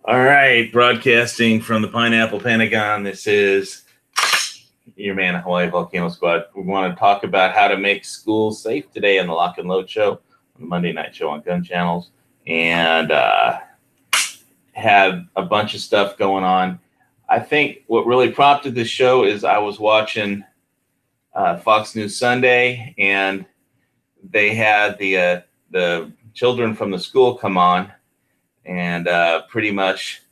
All right, broadcasting from the Pineapple Pentagon. This is your man, Hawaii Volcano Squad. We want to talk about how to make schools safe today on the Lock and Load show, on the Monday night show on Gun Channels, and had a bunch of stuff going on. I think what really prompted this show is I was watching Fox News Sunday, and they had the children from the school come on and pretty much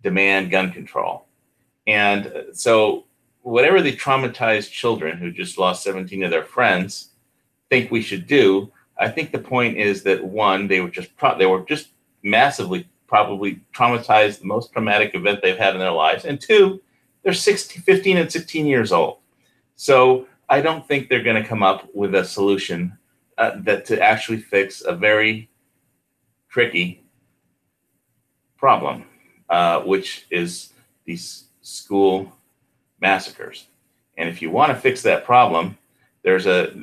demand gun control. And so whatever the traumatized children who just lost 17 of their friends think we should do, I think the point is that one, they were just massively probably traumatized, the most traumatic event they've had in their lives. And two, they're 15 and 16 years old. So I don't think they're going to come up with a solution that to actually fix a very tricky problem, which is these school massacres. And if you want to fix that problem, there's a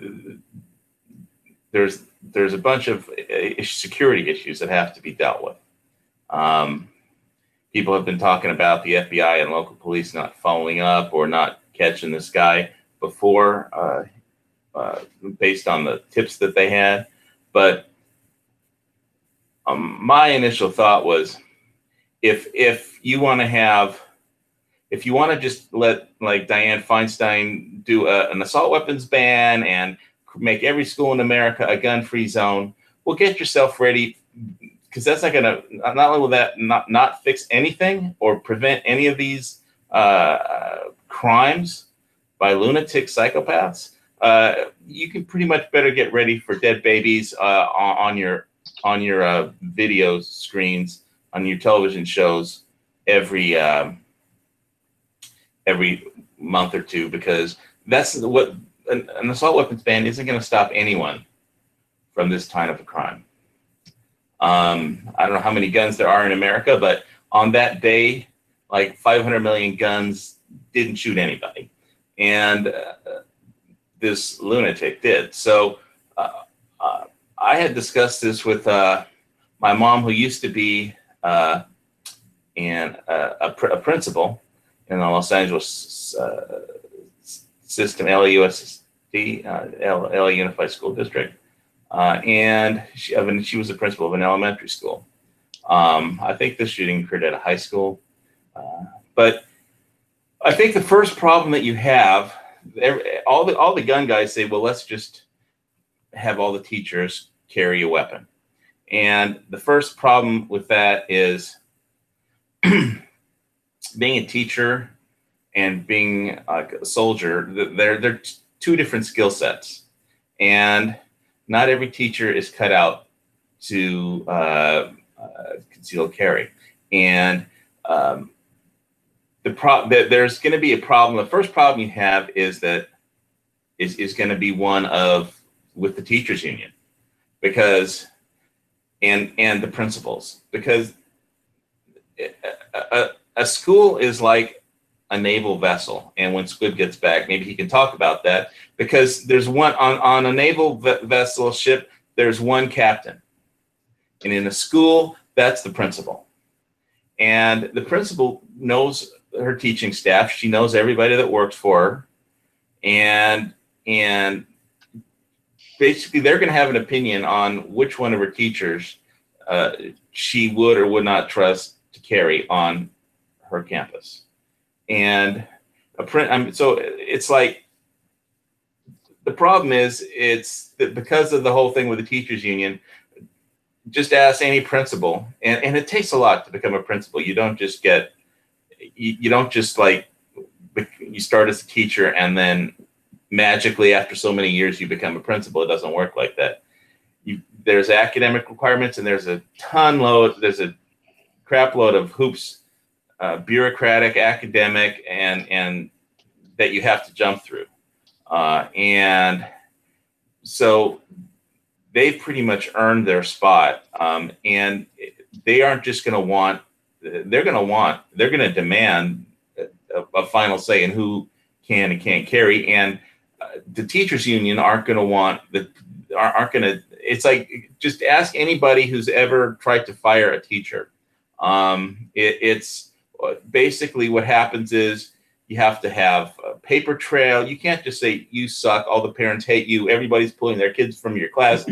bunch of security issues that have to be dealt with. People have been talking about the FBI and local police not following up or not catching this guy before, based on the tips that they had. But my initial thought was, if you want to just let like Dianne Feinstein do an assault weapons ban and make every school in America a gun-free zone, well, get yourself ready, because that's not going to, not only will that not fix anything or prevent any of these crimes by lunatic psychopaths, you can pretty much better get ready for dead babies on your video screens, on your television shows every month or two, because that's what an assault weapons ban isn't going to stop anyone from this kind of a crime. I don't know how many guns there are in America, but on that day, like 500 million guns didn't shoot anybody, and this lunatic did. So I had discussed this with my mom, who used to be a principal in the Los Angeles system, LAUSD, LA Unified School District, and she was the principal of an elementary school. I think this shooting occurred at a high school, but I think the first problem that you have, all the gun guys say, well, let's just have all the teachers carry a weapon. And the first problem with that is being a teacher and being a soldier, they're two different skill sets. And not every teacher is cut out to concealed carry. And there's going to be a problem. The first problem you have is that is going to be one of with the teachers union, because and the principals, because a school is like a naval vessel. And when Squid gets back, maybe he can talk about that, because there's one on a naval vessel ship, there's one captain. And in a school, that's the principal. And the principal knows her teaching staff. She knows everybody that works for her. And basically, they're going to have an opinion on which one of her teachers she would or would not trust to carry on her campus. And so it's like, the problem is, it's that because of the whole thing with the teachers union, just ask any principal, and it takes a lot to become a principal. You don't just get, you don't just like, you start as a teacher and then magically after so many years you become a principal. It doesn't work like that. There's academic requirements, and there's a crap load of hoops, bureaucratic, academic, and that you have to jump through. And so they've pretty much earned their spot. And they aren't just going to want, they're going to demand a final say in who can and can't carry. And the teachers union aren't going to want it's like, just ask anybody who's ever tried to fire a teacher It's basically what happens is you have to have a paper trail. You can't just say you suck, all the parents hate you, everybody's pulling their kids from your class,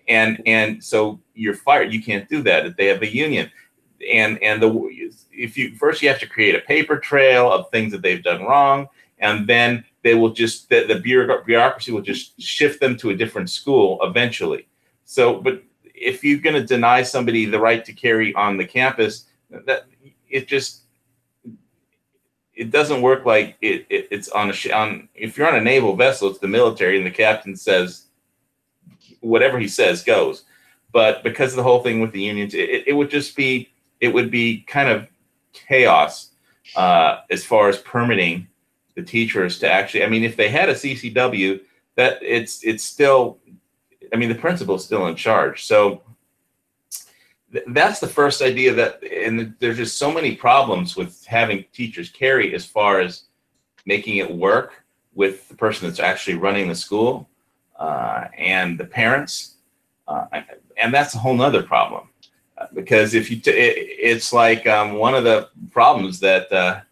and so you're fired. You can't do that if they have a union. And if you first, you have to create a paper trail of things that they've done wrong, and then they will just the bureaucracy will just shift them to a different school eventually. So, but if you're going to deny somebody the right to carry on the campus, that it doesn't work like it's on if you're on a naval vessel, it's the military, and the captain says whatever he says goes. But because of the whole thing with the unions, it would be kind of chaos as far as permitting the teachers to actually. I mean, if they had a CCW, that it's still. I mean, the principal is still in charge. So that's the first idea and there's just so many problems with having teachers carry as far as making it work with the person that's actually running the school and the parents. And that's a whole nother problem because if you, it's like one of the problems that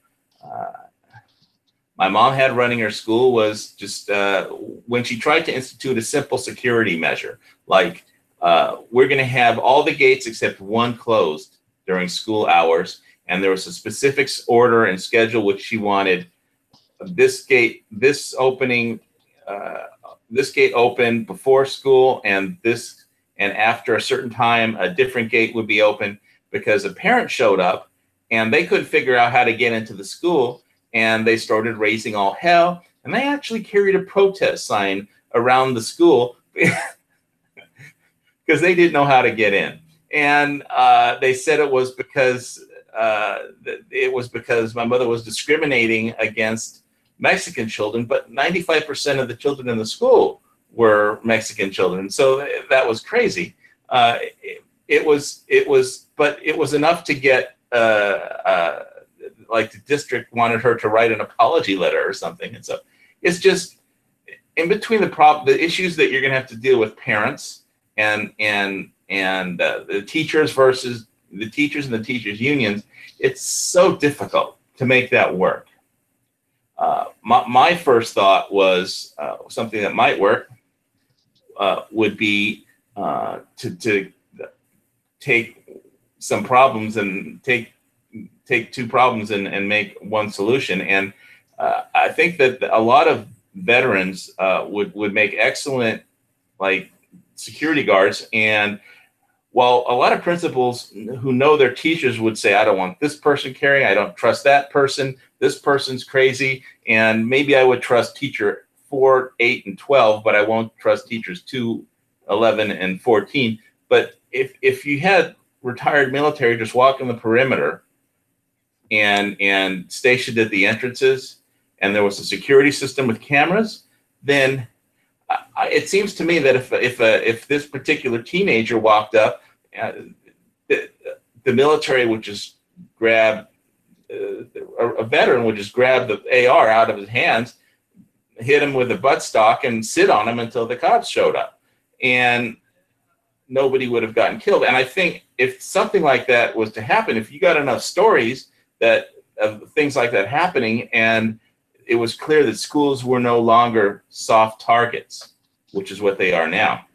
my mom had running her school was just when she tried to institute a simple security measure, like we're going to have all the gates except one closed during school hours. And there was a specific order and schedule which she wanted this gate open before school, and after a certain time, a different gate would be open because a parent showed up and they couldn't figure out how to get into the school. And they started raising all hell, and they actually carried a protest sign around the school because they didn't know how to get in. And they said it was because my mother was discriminating against Mexican children, but 95% of the children in the school were Mexican children. So that was crazy. It was enough to get like the district wanted her to write an apology letter or something. And so it's just in between the issues that you're going to have to deal with parents and the teachers versus the teachers and the teachers unions. It's so difficult to make that work. My first thought was something that might work would be to take some problems and take two problems and make one solution. And I think that a lot of veterans would make excellent like security guards. And while a lot of principals who know their teachers would say, I don't want this person carrying, I don't trust that person, this person's crazy, and maybe I would trust teacher 4, 8, and 12, but I won't trust teachers 2, 11, and 14. But if you had retired military just walking the perimeter and stationed at the entrances, and there was a security system with cameras, then it seems to me that if this particular teenager walked up, the military would just grab a veteran would just grab the AR out of his hands, hit him with a buttstock, and sit on him until the cops showed up, and nobody would have gotten killed. And I think if something like that was to happen, if you got enough stories that of things like that happening, and it was clear that schools were no longer soft targets, which is what they are now.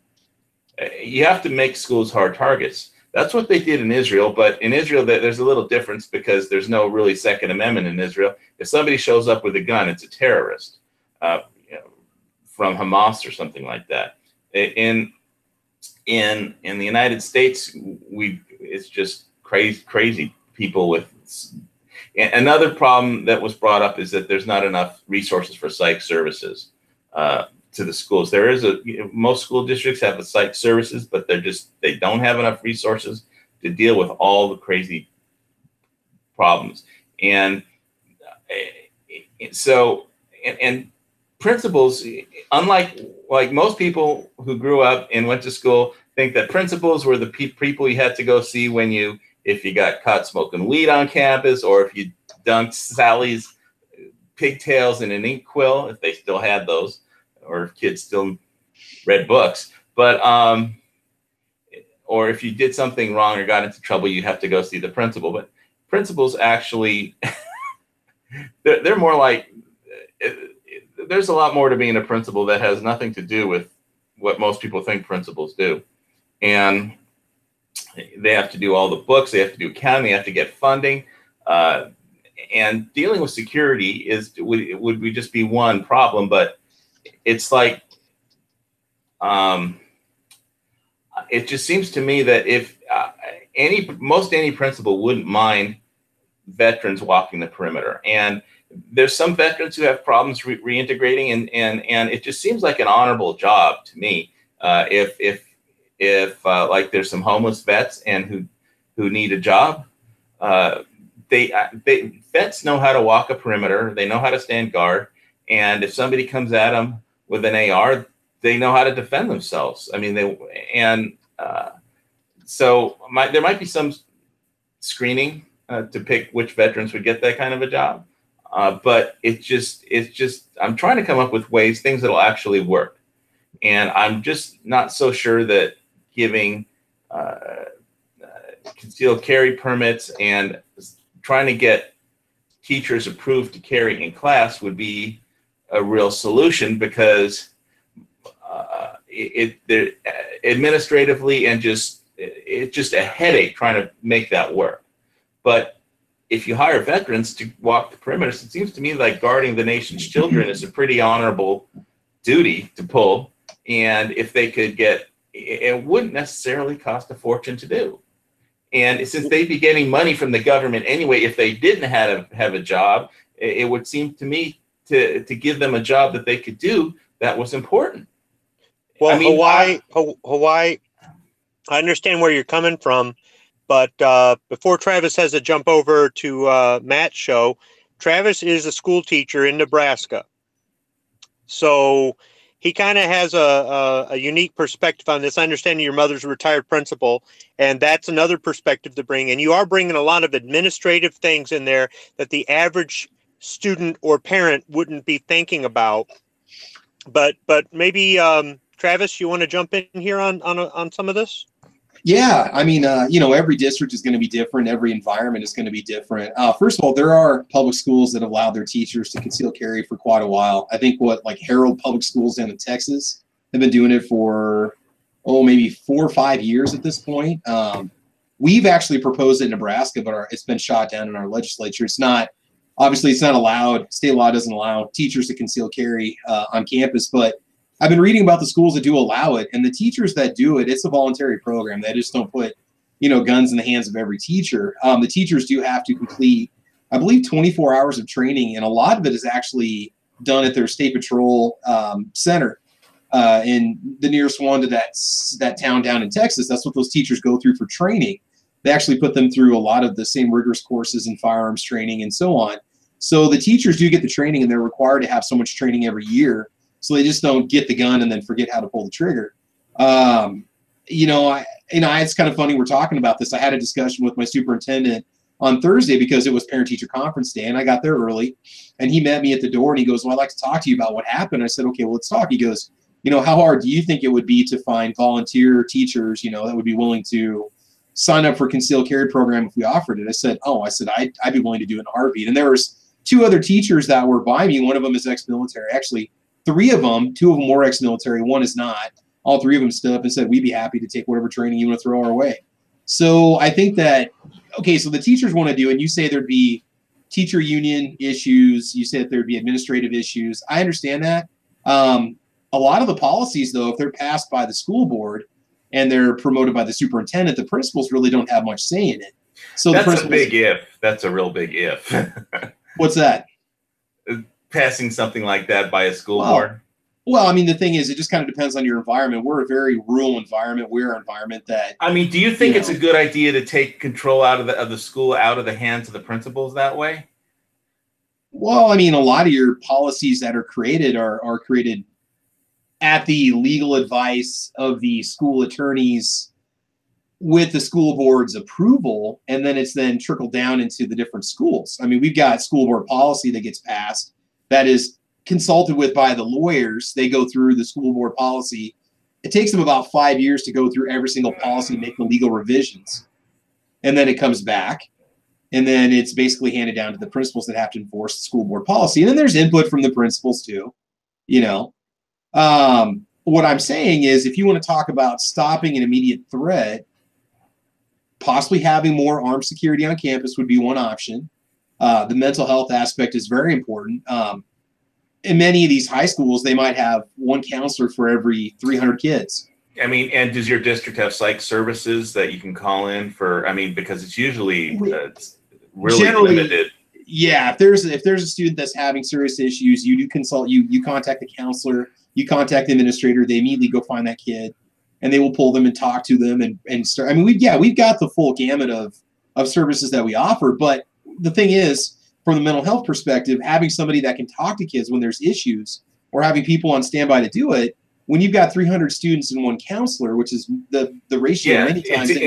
You have to make schools hard targets. That's what they did in Israel, but in Israel, there's a little difference because there's no really Second Amendment in Israel. If somebody shows up with a gun, it's a terrorist from Hamas or something like that. In the United States, it's just crazy people with. Another problem that was brought up is that there's not enough resources for psych services to the schools. There is most school districts have the psych services, but they don't have enough resources to deal with all the crazy problems. And so principals, unlike most people who grew up and went to school, think that principals were the people you had to go see if you got caught smoking weed on campus, or if you dunked Sally's pigtails in an ink quill, if they still had those, or if kids still read books. But or if you did something wrong or got into trouble, you have to go see the principal. But principals actually, they're more like, there's a lot more to being a principal that has nothing to do with what most people think principals do. And they have to do all the books, they have to do accounting, they have to get funding. And dealing with security would just be one problem, but it's like, it just seems to me that if any principal wouldn't mind veterans walking the perimeter, and there's some veterans who have problems reintegrating, and it just seems like an honorable job to me. If like there's some homeless vets and who need a job, vets know how to walk a perimeter, they know how to stand guard, and if somebody comes at them with an AR, they know how to defend themselves. I mean, so there might be some screening to pick which veterans would get that kind of a job. But it's just, I'm trying to come up with things that'll actually work. And I'm just not so sure that giving concealed carry permits and trying to get teachers approved to carry in class would be a real solution, because administratively and it's just a headache trying to make that work. But if you hire veterans to walk the perimeters, it seems to me like guarding the nation's children is a pretty honorable duty to pull. And if they could it wouldn't necessarily cost a fortune to do. And since they'd be getting money from the government anyway, if they didn't have a job, it would seem to me to give them a job that they could do that was important. Well, I mean, Hawaii, I understand where you're coming from, but before Travis has to jump over to Matt's show, Travis is a school teacher in Nebraska. So he kind of has a unique perspective on this. I understand your mother's a retired principal, and that's another perspective to bring. And you are bringing a lot of administrative things in there that the average student or parent wouldn't be thinking about. But maybe Travis, you want to jump in here on some of this? Yeah, I mean, every district is going to be different. Every environment is going to be different. First of all, there are public schools that allow their teachers to conceal carry for quite a while. I think like Harold Public Schools down in Texas have been doing it for, maybe 4 or 5 years at this point. We've actually proposed it in Nebraska, but it's been shot down in our legislature. It's not allowed. State law doesn't allow teachers to conceal carry on campus, but I've been reading about the schools that do allow it, and the teachers that do it, it's a voluntary program. They just don't put, guns in the hands of every teacher. The teachers do have to complete, I believe, 24 hours of training, and a lot of it is actually done at their state patrol center in the nearest one to that town down in Texas. That's what those teachers go through for training. They actually put them through a lot of the same rigorous courses in firearms training and so on. So the teachers do get the training, and they're required to have so much training every year. So they just don't get the gun and then forget how to pull the trigger. It's kind of funny we're talking about this. I had a discussion with my superintendent on Thursday because it was parent-teacher conference day, and I got there early. And he met me at the door, and he goes, "Well, I'd like to talk to you about what happened." I said, "Okay, well, let's talk." He goes, "How hard do you think it would be to find volunteer teachers, that would be willing to sign up for a concealed carry program if we offered it?" I said, I'd be willing to do it in a heartbeat. And there was 2 other teachers that were by me. One of them is ex-military. Actually, 3 of them, 2 of them were ex-military, 1 is not. All 3 of them stood up and said, "We'd be happy to take whatever training you want to throw our way." So I think that, so the teachers want to do, and you say there'd be teacher union issues. You said there'd be administrative issues. I understand that. A lot of the policies, though, if they're passed by the school board and they're promoted by the superintendent, the principals really don't have much say in it. So that's a big if. That's a real big if. What's that? Passing something like that by a school board? Well, I mean, the thing is, it just kind of depends on your environment. We're a very rural environment. We're an environment that... I mean, do you think it's a good idea to take control out of the school out of the hands of the principals that way? Well, I mean, a lot of your policies that are created are created at the legal advice of the school attorneys with the school board's approval, and then it's then trickled down into the different schools. I mean, we've got school board policy that gets passed that is consulted with by the lawyers. They go through the school board policy it takes them about 5 years to go through every single policy, make the legal revisions. And then it comes back. And then it's basically handed down to the principals that have to enforce the school board policy. And then there's input from the principals too, you know. What I'm saying is, if you want to talk about stopping an immediate threat, possibly having more armed security on campus would be one option. The mental health aspect is very important. In many of these high schools, they might have one counselor for every 300 kids. I mean, and does your district have psych services that you can call in for? I mean, because it's usually really generally limited. Yeah, if there's a student that's having serious issues, you do consult. You contact the counselor, you contact the administrator. They immediately go find that kid, and they will pull them and talk to them and start. I mean, we've got the full gamut of services that we offer. But the thing is, from the mental health perspective, having somebody that can talk to kids when there's issues, or having people on standby to do it, when you've got 300 students and one counselor, which is the ratio many times, it's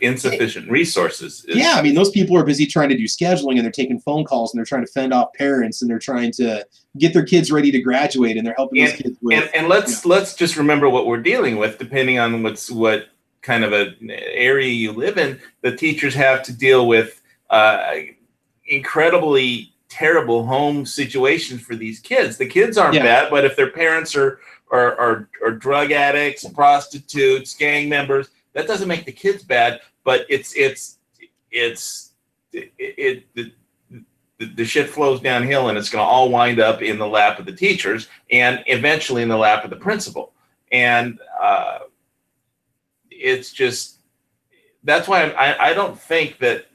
insufficient resources. I mean, those people are busy trying to do scheduling, and they're taking phone calls, and they're trying to fend off parents, and they're trying to get their kids ready to graduate, and they're helping those kids with. And let's just remember what we're dealing with, depending on what kind of an area you live in. The teachers have to deal with incredibly terrible home situations for these kids. The kids aren't bad, but if their parents are drug addicts, prostitutes, gang members, that doesn't make the kids bad. But the shit flows downhill, and it's going to all wind up in the lap of the teachers and eventually in the lap of the principal. And it's just, that's why I don't think that.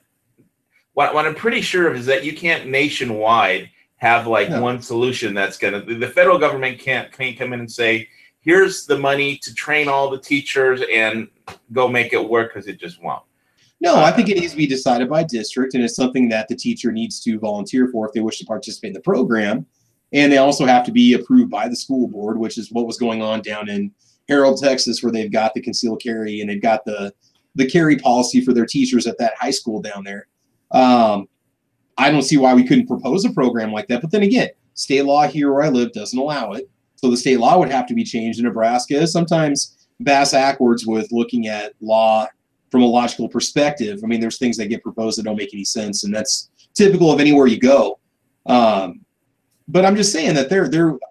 What I'm pretty sure of is that you can't nationwide have one solution that's going to. The federal government can't come in and say, here's the money to train all the teachers and go make it work, because it just won't. No, I think it needs to be decided by district, and it's something that the teacher needs to volunteer for if they wish to participate in the program. And they also have to be approved by the school board, which is what was going on down in Harold, Texas, where they've got the concealed carry, and they've got the carry policy for their teachers at that high school down there. I don't see why we couldn't propose a program like that. But then again, state law here where I live doesn't allow it. So the state law would have to be changed in Nebraska. Sometimes bass backwards with looking at law from a logical perspective. I mean, there's things that get proposed that don't make any sense, and that's typical of anywhere you go. But I'm just saying that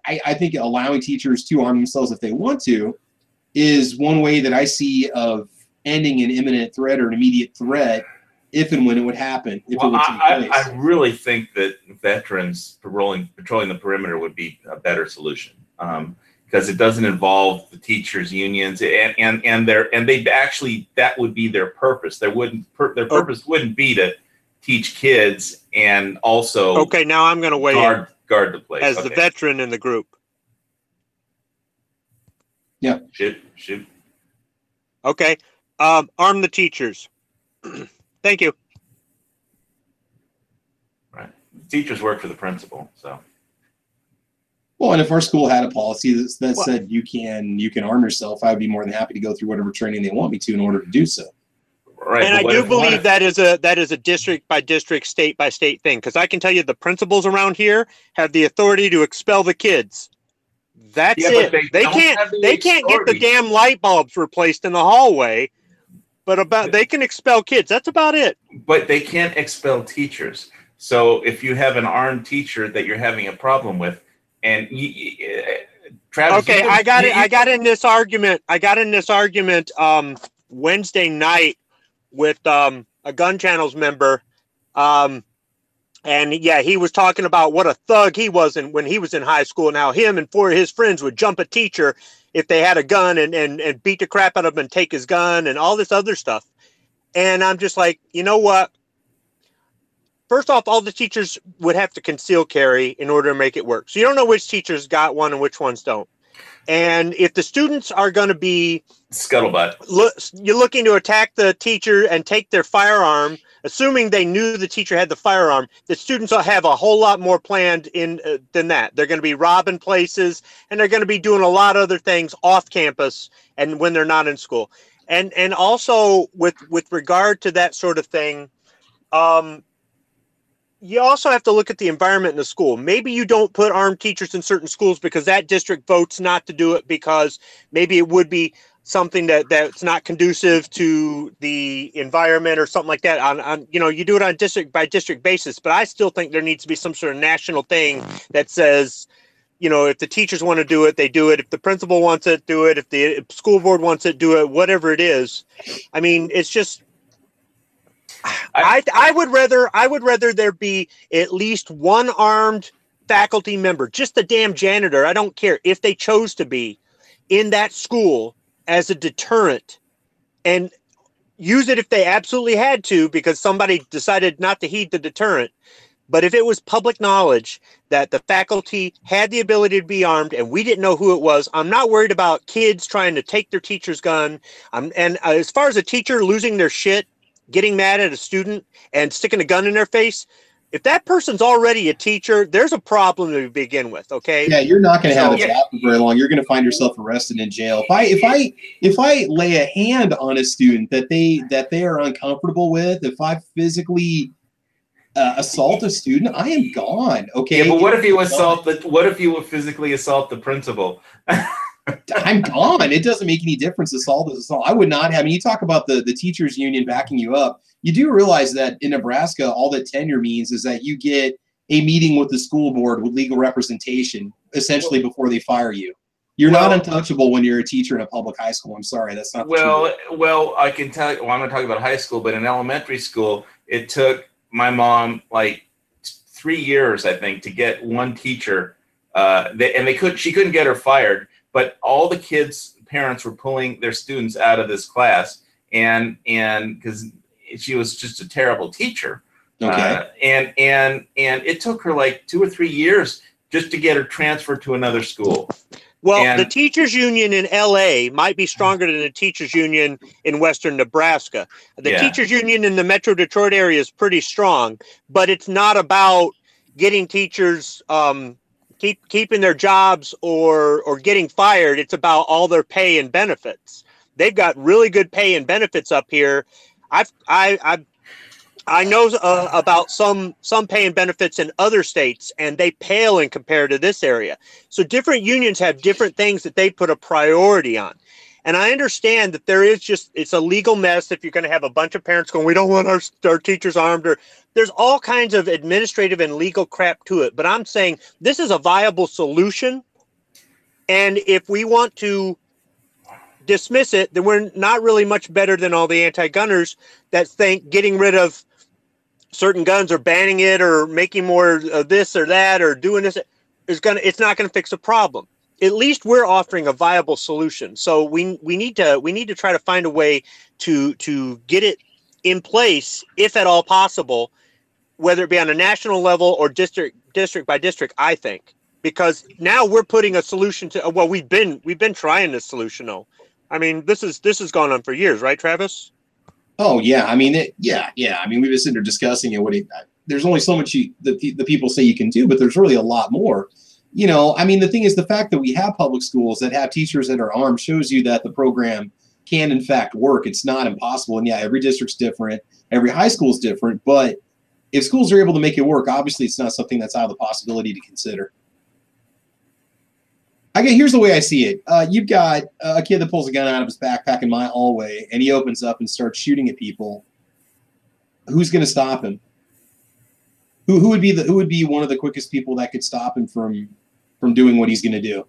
I think allowing teachers to arm themselves if they want to is one way that I see of ending an imminent threat or an immediate threat, if and when it would happen. I really think that veterans patrolling the perimeter would be a better solution, because it doesn't involve the teachers' unions, and they actually, that would be their purpose. Their purpose wouldn't be to teach kids and also. Okay, now I'm going to weigh in guard the place as the veteran in the group. Yeah. Shoot. Okay, arm the teachers. Thank you. Right. Teachers work for the principal, so. Well, and if our school had a policy that said you can arm yourself, I would be more than happy to go through whatever training they want me to in order to do so. Right. And I do believe that is a district by district, state by state thing, because I can tell you the principals around here have the authority to expel the kids. That's it. They can't get the damn light bulbs replaced in the hallway. But they can expel kids. That's about it. But they can't expel teachers. So if you have an armed teacher that you're having a problem with, and Travis. Okay, I got in this argument Wednesday night with a Gun Channels member, and yeah, he was talking about what a thug he was when he was in high school, and how him and 4 of his friends would jump a teacher if they had a gun and beat the crap out of him and take his gun and all this other stuff. And I'm just like, you know what? First off, all the teachers would have to conceal carry in order to make it work. So you don't know which teachers got one and which ones don't. And if the students are going to be scuttlebutt, you're looking to attack the teacher and take their firearm, assuming they knew the teacher had the firearm, the students will have a whole lot more planned than that. They're going to be robbing places, and they're going to be doing a lot of other things off campus and when they're not in school. And also with regard to that sort of thing, you also have to look at the environment in the school. Maybe you don't put armed teachers in certain schools because that district votes not to do it because maybe it would be something that's not conducive to the environment or something like that. On you do it on district by district basis, but I still think there needs to be some sort of national thing that says, if the teachers want to do it, they do it. If the principal wants it, do it. If the school board wants it, do it. Whatever it is. I mean, it's just. I would rather there be at least one armed faculty member, just the damn janitor. I don't care if they chose to be in that school as a deterrent, and use it if they absolutely had to because somebody decided not to heed the deterrent. But if it was public knowledge that the faculty had the ability to be armed and we didn't know who it was, I'm not worried about kids trying to take their teacher's gun. And as far as a teacher losing their shit, getting mad at a student and sticking a gun in their face, if that person's already a teacher, there's a problem to begin with. Okay. Yeah, you're not going to have a job for very long. You're going to find yourself arrested in jail. If I lay a hand on a student that they are uncomfortable with, if I physically assault a student, I am gone. Okay. Yeah, but what if you would physically assault the principal? I'm gone. It doesn't make any difference. Assault is assault. I would not have. I mean, you talk about the teachers union backing you up. You do realize that in Nebraska, all that tenure means is that you get a meeting with the school board with legal representation, essentially before they fire you. You're not untouchable when you're a teacher in a public high school. I'm sorry, that's not true. Well, I can tell you. Well, I'm not talking about high school, but in elementary school, it took my mom like 3 years, I think, to get one teacher. She couldn't get her fired. But all the kids' parents were pulling their students out of this class, and because she was just a terrible teacher. Okay. And it took her like 2 or 3 years just to get her transferred to another school. Well, the teachers union in LA might be stronger than the teachers union in Western Nebraska. The teachers union in the Metro Detroit area is pretty strong, but it's not about getting teachers keeping their jobs or getting fired. It's about all their pay and benefits. They've got really good pay and benefits up here. I know about some pay and benefits in other states, and they pale in compared to this area. So different unions have different things that they put a priority on. And I understand that it's a legal mess if you're going to have a bunch of parents going, we don't want our teachers armed, or there's all kinds of administrative and legal crap to it. But I'm saying this is a viable solution. And if we want to dismiss it, then we're not really much better than all the anti-gunners that think getting rid of certain guns or banning it or making more of this or that or doing this it's not going to fix a problem. At least we're offering a viable solution. So we need to try to find a way to get it in place, if at all possible, whether it be on a national level or district by district, I think, because now we're putting a solution to, well, we've been trying this solution though. I mean, this has gone on for years, right, Travis? Oh yeah. I mean, I mean, we've been sitting there discussing it. There's only so much the people say you can do, but there's really a lot more. I mean, the thing is, the fact that we have public schools that have teachers that are armed shows you that the program can, in fact, work. It's not impossible. And yeah, every district's different. Every high school is different. But if schools are able to make it work, obviously it's not something that's out of the possibility to consider. Here's the way I see it. You've got a kid that pulls a gun out of his backpack in my hallway, and he opens up and starts shooting at people. Who's going to stop him? Who would be one of the quickest people that could stop him from doing what he's going to do?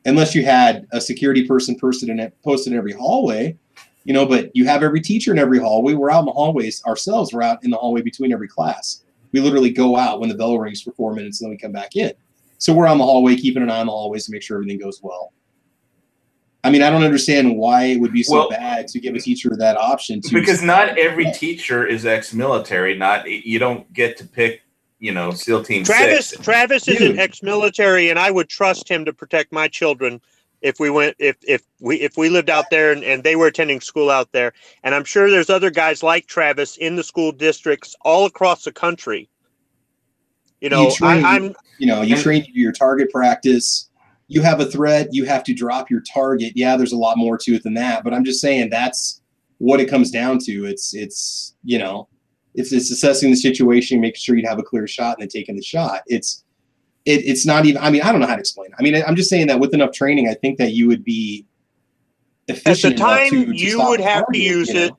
Unless you had a security person posted in every hallway, but you have every teacher in every hallway. We're out in the hallways ourselves. We're out in the hallway between every class. We literally go out when the bell rings for 4 minutes and then we come back in. So we're on the hallway, keeping an eye on the hallways to make sure everything goes well. I mean, I don't understand why it would be so bad to give a teacher that option. Because not every teacher is ex-military. You don't get to pick, SEAL Team 6. Travis is an ex-military, and I would trust him to protect my children if we lived out there and they were attending school out there. And I'm sure there's other guys like Travis in the school districts all across the country. You train to do your target practice. You have a threat, you have to drop your target. Yeah, there's a lot more to it than that, but I'm just saying that's what it comes down to. It's It's assessing the situation, making sure you'd have a clear shot, and then taking the shot. It's not even. I mean, I don't know how to explain it. I mean, I'm just saying that with enough training, I think that you would be efficient enough to you stop would have target, to use it.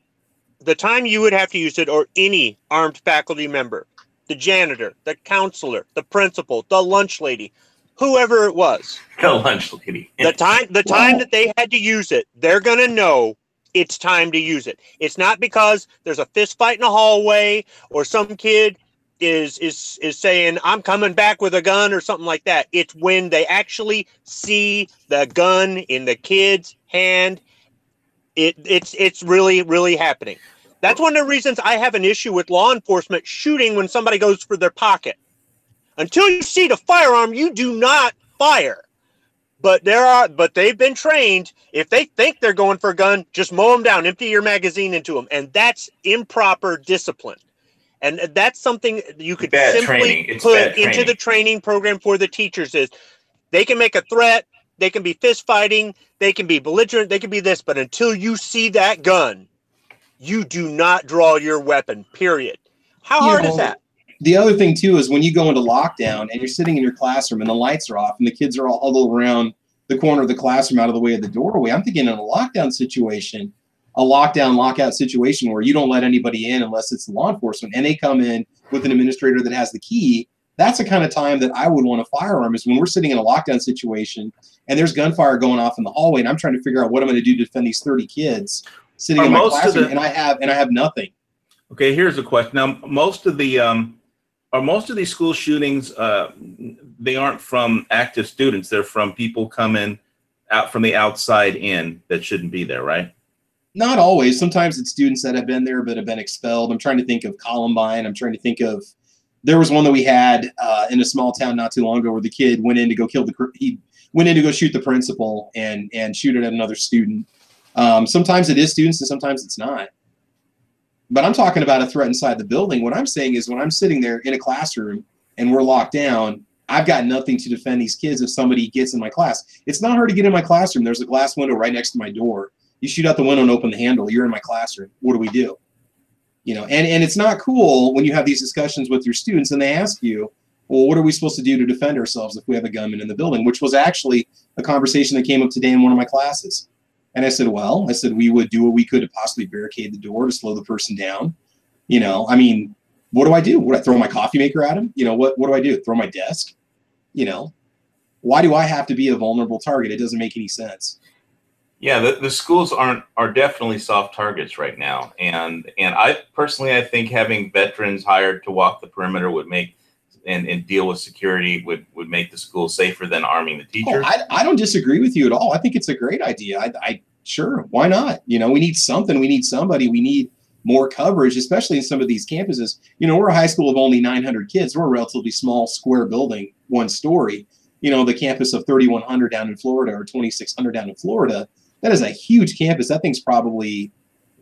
The time you would have to use it, or any armed faculty member, the janitor, the counselor, the principal, the lunch lady, whoever it was. The lunch lady. The time that they had to use it, they're gonna know it's time to use it. It's not because there's a fist fight in a hallway or some kid is saying, I'm coming back with a gun or something like that. It's when they actually see the gun in the kid's hand. It's really, really happening. That's one of the reasons I have an issue with law enforcement shooting when somebody goes for their pocket. Until you see the firearm, you do not fire. But they've been trained. If they think they're going for a gun, just mow them down, empty your magazine into them, and that's improper discipline. And that's something you could simply put into the training program for the teachers. Is they can make a threat, they can be fist fighting, they can be belligerent, they can be this, but until you see that gun, you do not draw your weapon. Period. How hard is that? The other thing too is when you go into lockdown and you're sitting in your classroom and the lights are off and the kids are all huddled around the corner of the classroom out of the way of the doorway. I'm thinking in a lockdown situation, a lockout situation where you don't let anybody in unless it's law enforcement and they come in with an administrator that has the key. That's the kind of time that I would want a firearm, is when we're sitting in a lockdown situation and there's gunfire going off in the hallway and I'm trying to figure out what I'm going to do to defend these 30 kids sitting in my classroom and I have nothing. Okay, here's a question. Now, most of these school shootings, they aren't from active students. They're from people coming out from the outside in that shouldn't be there, right? Not always. Sometimes it's students that have been there but have been expelled. I'm trying to think of Columbine. I'm trying to think of, there was one that we had in a small town not too long ago where the kid went in to go shoot the principal and shoot it at another student. Sometimes it is students and sometimes it's not. But I'm talking about a threat inside the building. What I'm saying is when I'm sitting there in a classroom and we're locked down, I've got nothing to defend these kids if somebody gets in my class. It's not hard to get in my classroom. There's a glass window right next to my door. You shoot out the window and open the handle. You're in my classroom. What do we do? You know, and it's not cool when you have these discussions with your students and they ask you, well, what are we supposed to do to defend ourselves if we have a gunman in the building? Which was actually a conversation that came up today in one of my classes. And I said, we would do what we could to possibly barricade the door to slow the person down. You know, I mean, what do I do? Would I throw my coffee maker at him? You know, what do I do? Throw my desk? You know, why do I have to be a vulnerable target? It doesn't make any sense. Yeah, the schools are definitely soft targets right now. And I personally, I think having veterans hired to walk the perimeter would make and deal with security would make the school safer than arming the teachers. I don't disagree with you at all. I think it's a great idea. I sure, why not? You know, we need something. We need somebody. We need more coverage, especially in some of these campuses. You know, we're a high school of only 900 kids. We're a relatively small square building, one story. You know, the campus of 3,100 down in Florida or 2,600 down in Florida, that is a huge campus. That thing's probably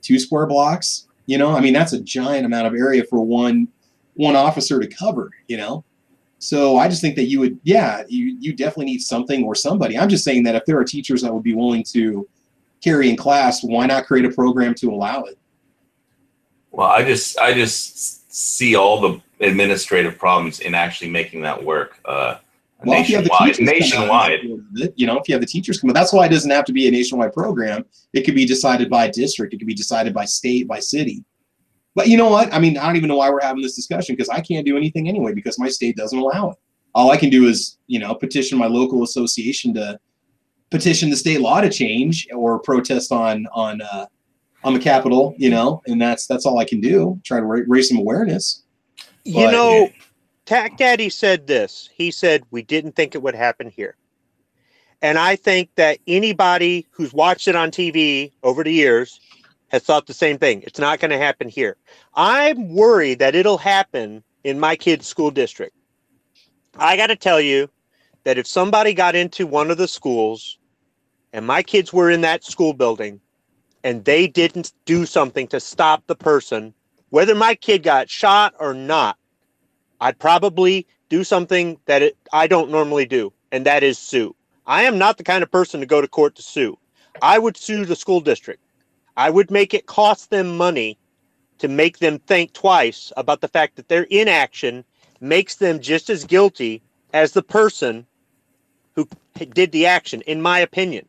2 square blocks. You know, I mean, that's a giant amount of area for one officer to cover, you know? So I just think that you definitely need something or somebody. I'm just saying that if there are teachers that would be willing to carry in class, why not create a program to allow it? Well, I just see all the administrative problems in actually making that work nationwide. You know, if you have the teachers come out, that's why it doesn't have to be a nationwide program. It could be decided by district. It could be decided by state, by city. But you know what? I mean, I don't even know why we're having this discussion because I can't do anything anyway because my state doesn't allow it. All I can do is, you know, petition my local association to petition the state law to change or protest on the Capitol, you know, and that's all I can do. Try to raise some awareness. You know, Tack Daddy said this. He said, we didn't think it would happen here. And I think that anybody who's watched it on TV over the years has thought the same thing. It's not going to happen here. I'm worried that it'll happen in my kid's school district. I got to tell you that if somebody got into one of the schools and my kids were in that school building and they didn't do something to stop the person, whether my kid got shot or not, I'd probably do something that I don't normally do, and that is sue. I am not the kind of person to go to court to sue. I would sue the school district. I would make it cost them money to make them think twice about the fact that their inaction makes them just as guilty as the person who did the action, in my opinion.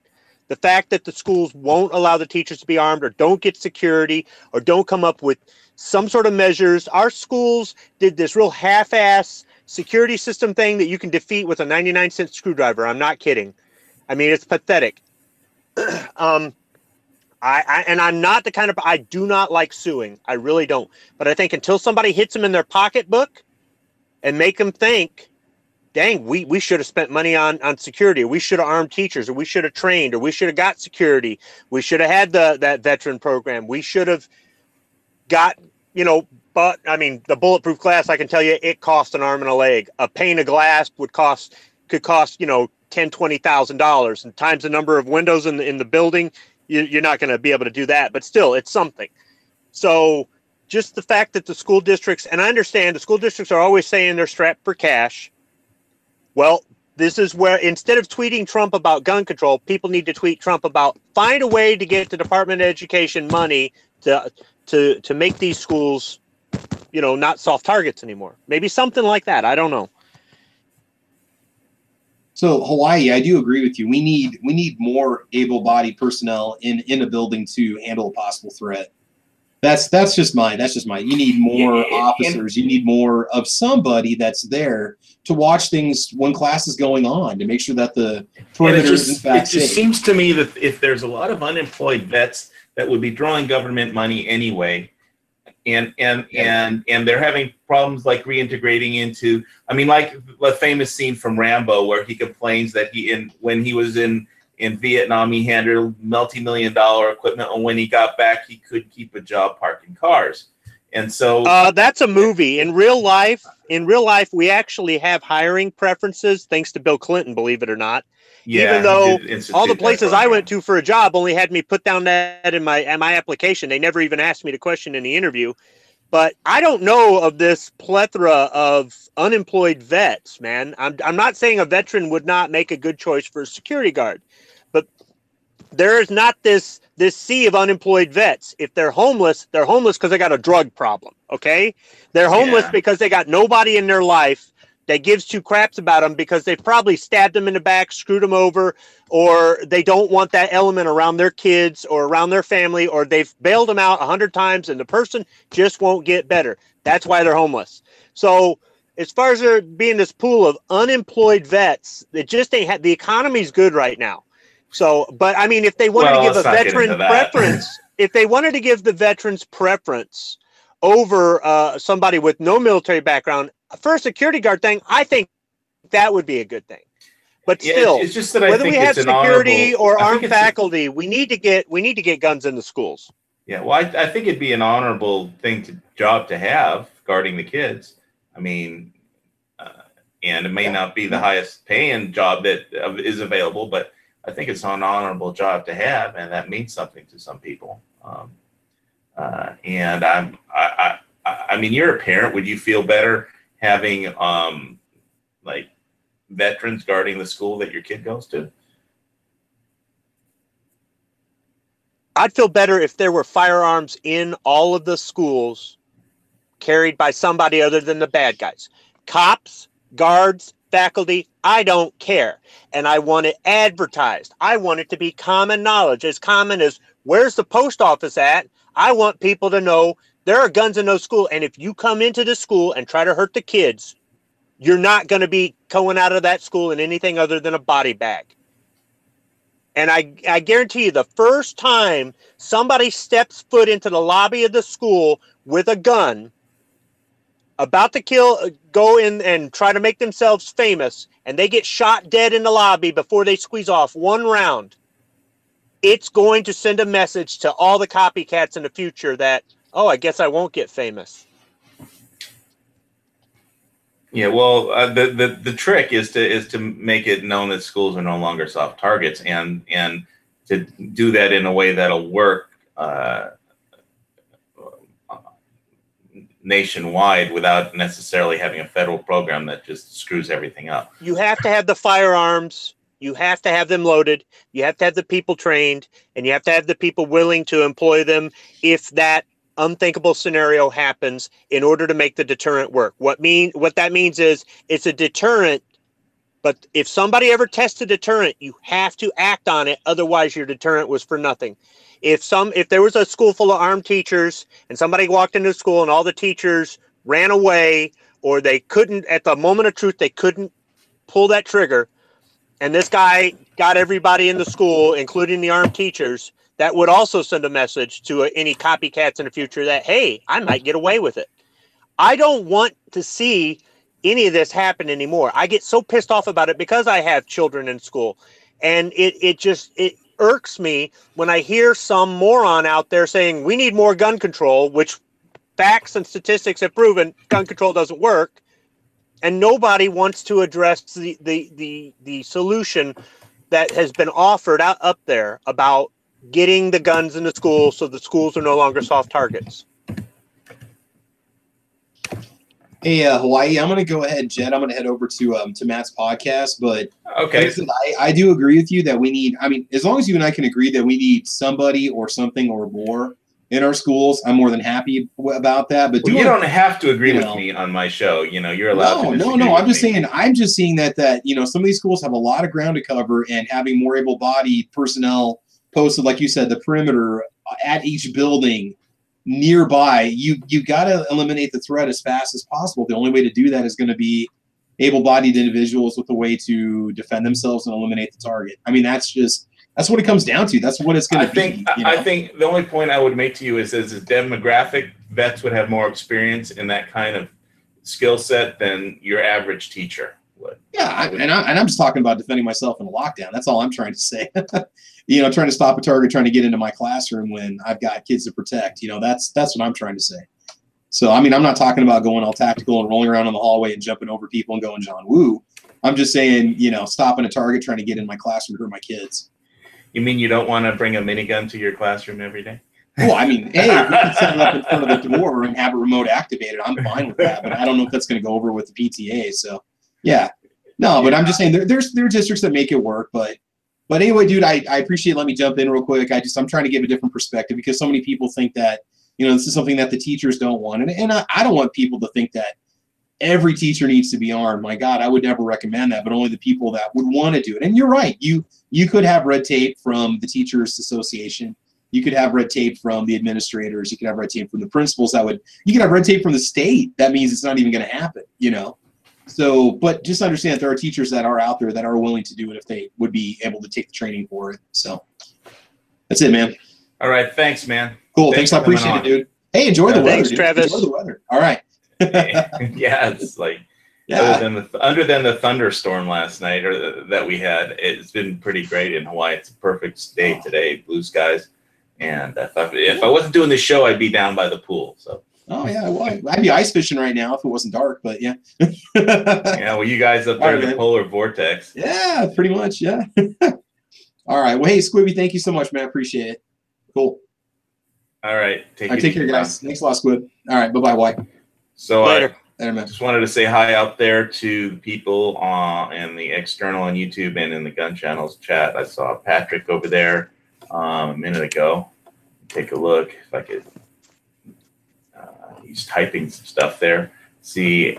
The fact that the schools won't allow the teachers to be armed or don't get security or don't come up with some sort of measures. Our schools did this real half-ass security system thing that you can defeat with a 99-cent screwdriver. I'm not kidding. I mean, it's pathetic. And I'm not the kind of, I do not like suing. I really don't. But I think until somebody hits them in their pocketbook and make them think, dang, we should have spent money on security, or we should have armed teachers, or we should have trained, or we should have got security, we should have had that veteran program, we should have got, but I mean, the bulletproof glass, I can tell you, it cost an arm and a leg. A pane of glass could cost, $10,000-$20,000, and times the number of windows in the building, you're not going to be able to do that. But still, it's something. So just the fact that the school districts, and I understand the school districts are always saying they're strapped for cash. Well, this is where, instead of tweeting Trump about gun control, people need to tweet Trump about find a way to get the Department of Education money to make these schools, not soft targets anymore. Maybe something like that. I don't know. So Hawaii, I do agree with you. We need more able-bodied personnel in a building to handle a possible threat. That's just mine. You need more officers. You need more of somebody that's there to watch things when class is going on, to make sure that the perimeter is in fact safe. It just seems to me that if there's a lot of unemployed vets that would be drawing government money anyway, and they're having problems like reintegrating into, I mean, like the famous scene from Rambo where he complains that when he was in Vietnam, he handled multi-million-dollar equipment, and when he got back, he couldn't keep a job parking cars. And so that's a movie. In real life, we actually have hiring preferences, thanks to Bill Clinton, believe it or not. Yeah, even though all the places I went to for a job only had me put down that in my application. They never even asked me the question in the interview. But I don't know of this plethora of unemployed vets, man. I'm not saying a veteran would not make a good choice for a security guard, but there is not this sea of unemployed vets. If they're homeless because they got a drug problem, okay? They're homeless because they got nobody in their life that gives two craps about them because they've probably stabbed them in the back, screwed them over, or they don't want that element around their kids or around their family, or they've bailed them out 100 times and the person just won't get better. That's why they're homeless. So as far as there being this pool of unemployed vets, it just ain't the economy's good right now. So, but I mean, if they wanted to give a veteran preference, if they wanted to give the veterans preference over somebody with no military background for a security guard thing, I think that would be a good thing. But still, it's just that whether we have security or armed faculty, we need to get guns in the schools. Yeah, well, I think it'd be an honorable job to have, guarding the kids. I mean, and it may not be the highest paying job that is available, but I think it's an honorable job to have, and that means something to some people. And I mean, you're a parent. Would you feel better having like veterans guarding the school that your kid goes to? I'd feel better if there were firearms in all of the schools carried by somebody other than the bad guys. Cops, guards, faculty, I don't care. And I want it advertised. I want it to be common knowledge, as common as where's the post office at? I want people to know there are guns in those schools. And if you come into the school and try to hurt the kids, you're not going to be going out of that school in anything other than a body bag. And I guarantee you, the first time somebody steps foot into the lobby of the school with a gun, about to go in and try to make themselves famous, and they get shot dead in the lobby before they squeeze off one round, it's going to send a message to all the copycats in the future that, oh, I guess I won't get famous. Yeah, well, the trick is to make it known that schools are no longer soft targets, and to do that in a way that'll work nationwide without necessarily having a federal program that just screws everything up. You have to have the firearms. You have to have them loaded. You have to have the people trained, and you have to have the people willing to employ them if that unthinkable scenario happens in order to make the deterrent work. What that means is it's a deterrent, but if somebody ever tests a deterrent, you have to act on it. Otherwise, your deterrent was for nothing. If there was a school full of armed teachers and somebody walked into school and all the teachers ran away, or they couldn't, at the moment of truth, they couldn't pull that trigger, and this guy got everybody in the school, including the armed teachers, that would also send a message to any copycats in the future that, hey, I might get away with it. I don't want to see any of this happen anymore. I get so pissed off about it because I have children in school, and it irks me when I hear some moron out there saying we need more gun control, which facts and statistics have proven gun control doesn't work, and nobody wants to address the solution that has been offered up there about getting the guns in the schools so the schools are no longer soft targets. Hey, Hawaii, I'm going to go ahead, Jed. I'm going to head over to Matt's podcast. But okay, listen, I do agree with you that we need, I mean, as long as you and I can agree that we need somebody or something or more in our schools, I'm more than happy about that. But you don't have to agree with me on my show. You know, you're allowed to disagree. No. I'm just saying that, you know, some of these schools have a lot of ground to cover, and having more able-bodied personnel posted, like you said, the perimeter at each building nearby, you got to eliminate the threat as fast as possible. The only way to do that is going to be able-bodied individuals with a way to defend themselves and eliminate the target. I mean, that's what it comes down to. That's what it's going to be. I think the only point I would make to you is demographic, vets would have more experience in that kind of skill set than your average teacher would. Yeah, and I'm just talking about defending myself in a lockdown. That's all I'm trying to say. You know, trying to stop a target, trying to get into my classroom when I've got kids to protect. You know, that's what I'm trying to say. So, I mean, I'm not talking about going all tactical and rolling around in the hallway and jumping over people and going John Woo. I'm just saying, you know, stopping a target, trying to get in my classroom to hurt my kids. You mean you don't want to bring a minigun to your classroom every day? Well, I mean, hey, if we can set it up in front of the door and have it remote activated, I'm fine with that. But I don't know if that's going to go over with the PTA. So, yeah. No, but I'm just saying there are districts that make it work. But anyway, dude, I appreciate it. Let me jump in real quick. I'm trying to give a different perspective because so many people think that, you know, this is something that the teachers don't want. And I don't want people to think that every teacher needs to be armed. My God, I would never recommend that, but only the people that would want to do it. And you're right. You could have red tape from the Teachers Association. You could have red tape from the administrators. You could have red tape from the principals. You could have red tape from the state. That means it's not even going to happen, you know? So, but just understand that there are teachers that are out there that are willing to do it if they would be able to take the training for it. So that's it, man. All right. Thanks, man. Cool. Thanks. I appreciate it, dude. Hey, enjoy the weather. Thanks, dude. Travis. Enjoy the weather. All right. Yeah, it's like other than the thunderstorm last night that we had, it's been pretty great in Hawaii. It's a perfect day today, blue skies. And I thought if I wasn't doing this show, I'd be down by the pool. So. Oh yeah, well, I'd be ice fishing right now if it wasn't dark. But yeah. Yeah, well, you guys up there in the polar vortex. Yeah, pretty much. Yeah. All right. Well, hey, Squibby, thank you so much, man. Appreciate it. Cool. All right. Take care, guys. Thanks a lot, Squib. All right. Bye-bye, White. So later. Later, man. Just wanted to say hi out there to the people in the external on YouTube and in the Gun Channels chat. I saw Patrick over there a minute ago. Take a look if I could. He's typing some stuff there. See,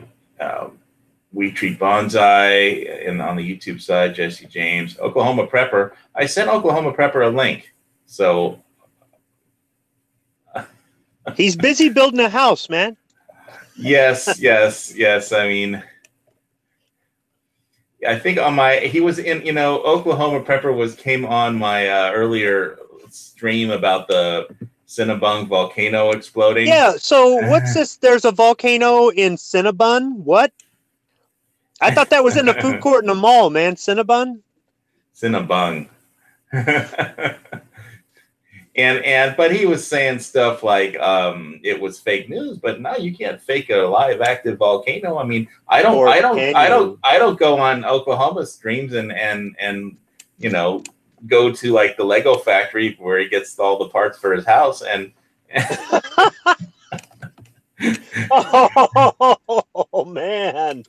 We Treat Bonsai and on the YouTube side, Jesse James, Oklahoma Prepper. I sent Oklahoma Prepper a link. So he's busy building a house, man. Yes. I mean, I think he was in, you know, Oklahoma Prepper came on my earlier stream about the Cinnabung volcano exploding. Yeah. So what's this? There's a volcano in Cinnabon. What? I thought that was in the food court in the mall, man. Cinnabon. But he was saying stuff like it was fake news, but no, you can't fake a live active volcano. I mean, I don't go on Oklahoma streams and you know, go to like the Lego factory where he gets all the parts for his house and oh man.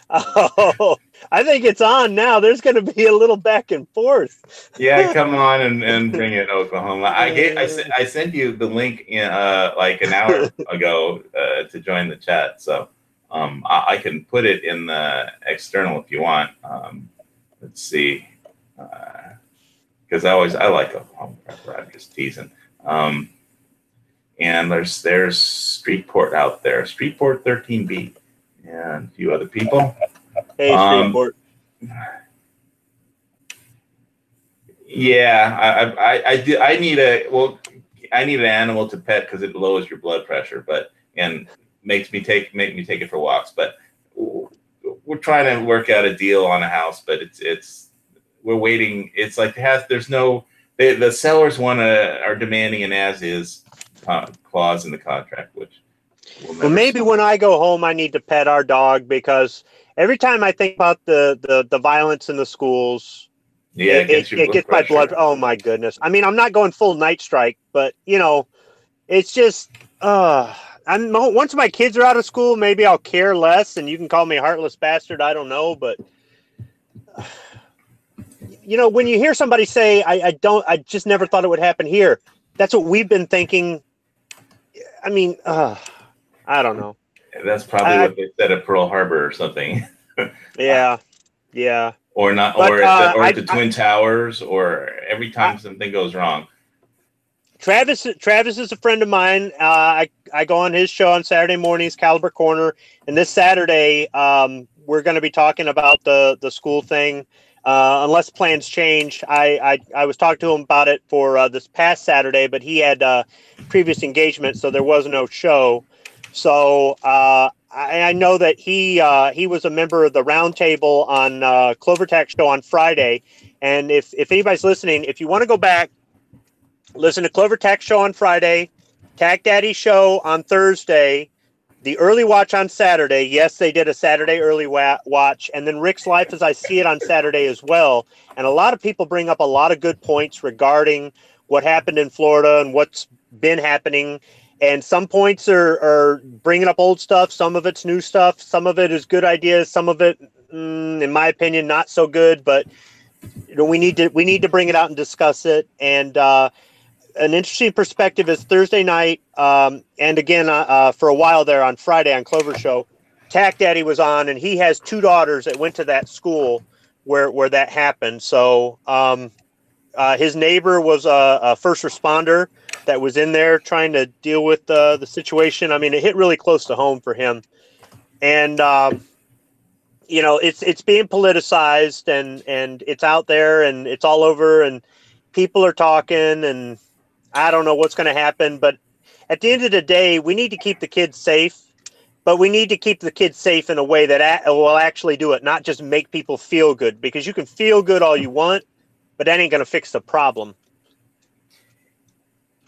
Oh, I think it's on now. There's going to be a little back and forth. Yeah, come on and bring it to Oklahoma. I sent you the link in like an hour ago to join the chat, so I can put it in the external if you want. Let's see, because I like Oklahoma Prepper. I'm just teasing. And there's Streetport out there, Streetport 13B, and a few other people. Hey, Streetport. Yeah, I need an animal to pet because it lowers your blood pressure, and make me take it for walks. But we're trying to work out a deal on a house, but we're waiting. It's like the sellers are demanding an as is clause in the contract, which well, maybe when I go home, I need to pet our dog, because every time I think about the violence in the schools, yeah, it gets my blood. Oh my goodness! I mean, I'm not going full night strike, but it's just once my kids are out of school, maybe I'll care less, and you can call me a heartless bastard. I don't know, but when you hear somebody say, I just never thought it would happen here. That's what we've been thinking. I mean, I don't know. That's probably what they said at Pearl Harbor or something. Yeah. Or not, but, or at the Twin Towers, or every time something goes wrong. Travis is a friend of mine. I go on his show on Saturday mornings, Caliber Corner, and this Saturday we're going to be talking about the school thing. Unless plans change. I was talking to him about it for this past Saturday, but he had previous engagement, so there was no show. So I know that he was a member of the roundtable on Clovertac show on Friday. And if anybody's listening, if you want to go back, listen to Clovertac show on Friday, Tac Daddy show on Thursday, the early watch on Saturday. Yes, they did a Saturday early watch. And then Rick's Life as I See It on Saturday as well. And a lot of people bring up a lot of good points regarding what happened in Florida and what's been happening. And some points are bringing up old stuff. Some of it's new stuff. Some of it is good ideas. Some of it, in my opinion, not so good. But we need to bring it out and discuss it. And an interesting perspective is Thursday night, and again for a while there on Friday on Clover Show, Tac Daddy was on, and he has two daughters that went to that school where that happened. So his neighbor was a first responder that was in there trying to deal with the situation. I mean, it hit really close to home for him, and it's being politicized, and it's out there, and it's all over, and people are talking, and I don't know what's going to happen, but at the end of the day, we need to keep the kids safe, but we need to keep the kids safe in a way that will actually do it, not just make people feel good, because you can feel good all you want, but that ain't going to fix the problem.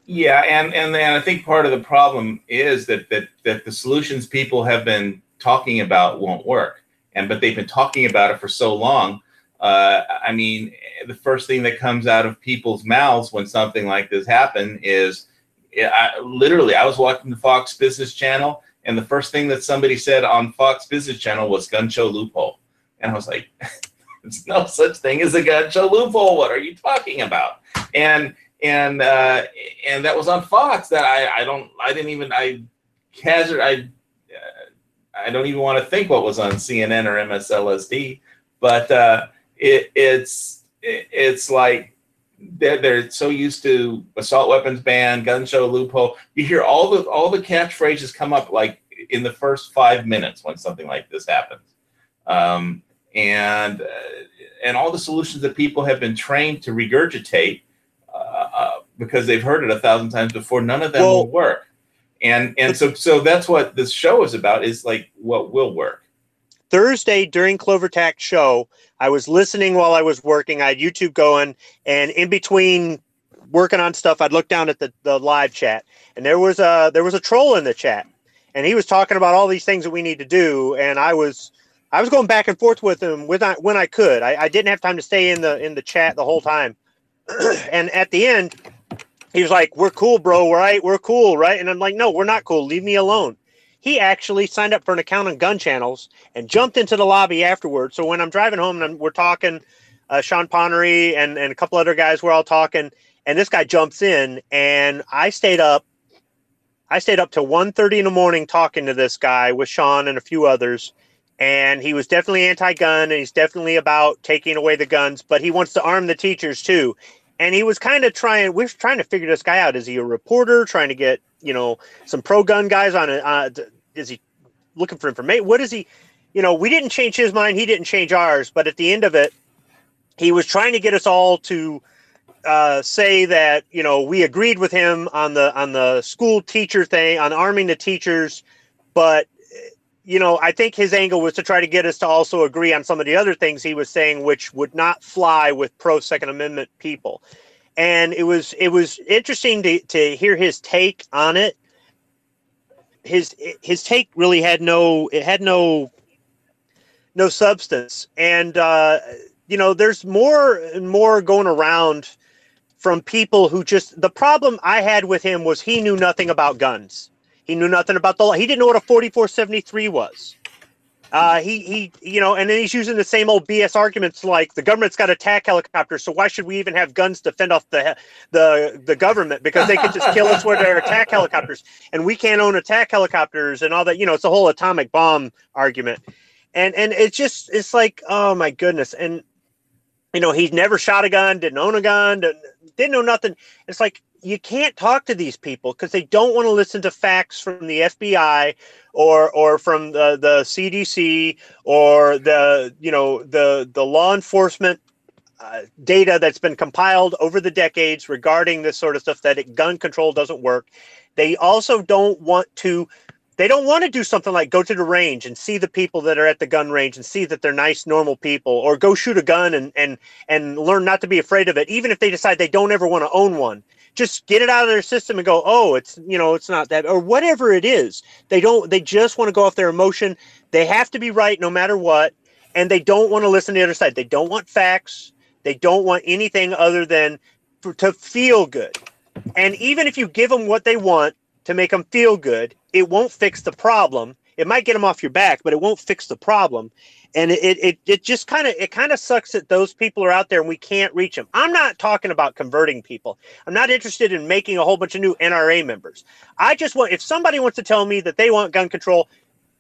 Yeah, and I think part of the problem is that the solutions people have been talking about won't work, but they've been talking about it for so long. I mean, the first thing that comes out of people's mouths when something like this happens is, I was watching the Fox Business Channel, and the first thing that somebody said on Fox Business Channel was gun show loophole. And I was like, there's no such thing as a gun show loophole. What are you talking about? And that was on Fox. That I don't even want to think what was on CNN or MSLSD, but it's like they're so used to assault weapons ban, gun show loophole. You hear all the catchphrases come up like in the first 5 minutes when something like this happens, and all the solutions that people have been trained to regurgitate because they've heard it 1,000 times before. None of them will work, and so that's what this show is about. Is like what will work. Thursday during Clovertac show, I was listening while I was working. I had YouTube going, and in between working on stuff, I'd look down at the live chat, and there was a troll in the chat, and he was talking about all these things that we need to do, and I was going back and forth with him when I could. I didn't have time to stay in the chat the whole time, and at the end, he was like, "We're cool, bro. Right? We're cool, right?" And I'm like, "No, we're not cool. Leave me alone." He actually signed up for an account on gun channels and jumped into the lobby afterwards. So when I'm driving home and we're talking, Sean Ponnery and a couple other guys, we're all talking, and this guy jumps in, and I stayed up till 1:30 in the morning talking to this guy with Sean and a few others. And he was definitely anti-gun, and he's definitely about taking away the guns, but he wants to arm the teachers too. And he was kind of we're trying to figure this guy out. Is he a reporter trying to get, some pro-gun guys on it? Is he looking for information? What is he, we didn't change his mind. He didn't change ours. But at the end of it, he was trying to get us all to say that, we agreed with him on the school teacher thing, on arming the teachers. But I think his angle was to try to get us to also agree on some of the other things he was saying, which would not fly with pro Second Amendment people. And it was interesting to hear his take on it. His take really had no substance. And, there's more and more going around from people who the problem I had with him was he knew nothing about guns. He knew nothing about the law. He didn't know what a 4473 was. And then he's using the same old BS arguments like the government's got attack helicopters, so why should we even have guns to fend off the government? Because they could just kill us with their attack helicopters, and we can't own attack helicopters and all that. It's a whole atomic bomb argument, and it's like, oh my goodness. And he's never shot a gun, didn't own a gun, didn't know nothing. It's like, you can't talk to these people because they don't want to listen to facts from the FBI or from the CDC or the law enforcement data that's been compiled over the decades regarding this sort of stuff, that gun control doesn't work. They also don't want to do something like go to the range and see the people that are at the gun range and see that they're nice, normal people, or go shoot a gun and learn not to be afraid of it, even if they decide they don't ever want to own one. Just get it out of their system and go, oh, it's not that, or whatever it is. They just want to go off their emotion. They have to be right no matter what. And they don't want to listen to the other side. They don't want facts. They don't want anything other than to feel good. And even if you give them what they want to make them feel good, it won't fix the problem. It might get them off your back, but it won't fix the problem. And it just kind of sucks that those people are out there and we can't reach them. I'm not talking about converting people. I'm not interested in making a whole bunch of new NRA members. I just want, if somebody wants to tell me that they want gun control,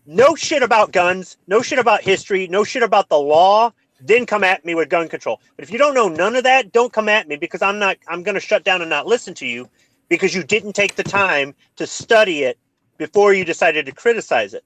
no shit about guns, no shit about history, no shit about the law, then come at me with gun control. But if you don't know none of that, don't come at me, because I'm going to shut down and not listen to you because you didn't take the time to study it before you decided to criticize it.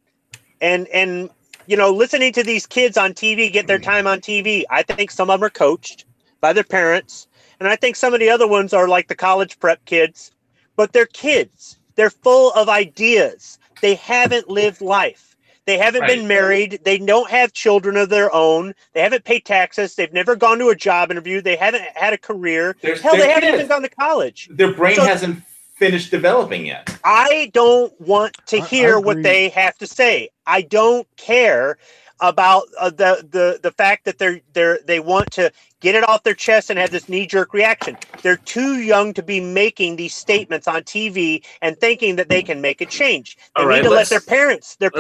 And listening to these kids on TV get their time on TV, I think some of them are coached by their parents, and I think some of the other ones are like the college prep kids, but they're kids. They're full of ideas. They haven't lived life. They haven't been married. They don't have children of their own. They haven't paid taxes. They've never gone to a job interview. They haven't had a career. They haven't even gone to college. Their brain hasn't finished developing yet. I don't want to hear what they have to say. I don't care about the fact that they want to get it off their chest and have this knee-jerk reaction. They're too young to be making these statements on TV and thinking that they can make a change. They need to let their parents need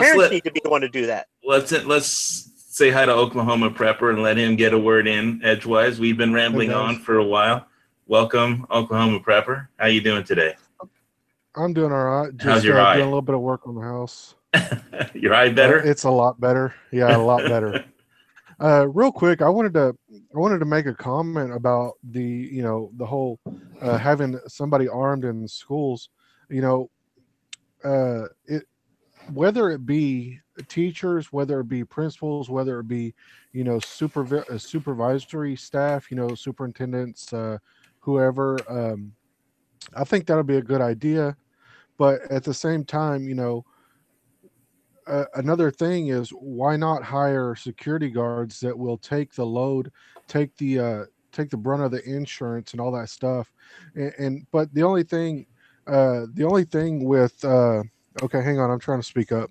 to be the one to do that. Let's say hi to Oklahoma Prepper and let him get a word in edgewise. We've been rambling on for a while. Welcome, Oklahoma Prepper. How you doing today? I'm doing all right. Just how's your eye? Doing a little bit of work on the house. Your eye better? It's a lot better. Yeah, a lot better. Real quick, I wanted to make a comment about the whole having somebody armed in schools. Whether it be teachers, whether it be principals, whether it be supervisory staff, superintendents, whoever. I think that'll be a good idea, but at the same time, another thing is, why not hire security guards that will take the load, take the brunt of the insurance and all that stuff. But the only thing with okay, hang on, I'm trying to speak up.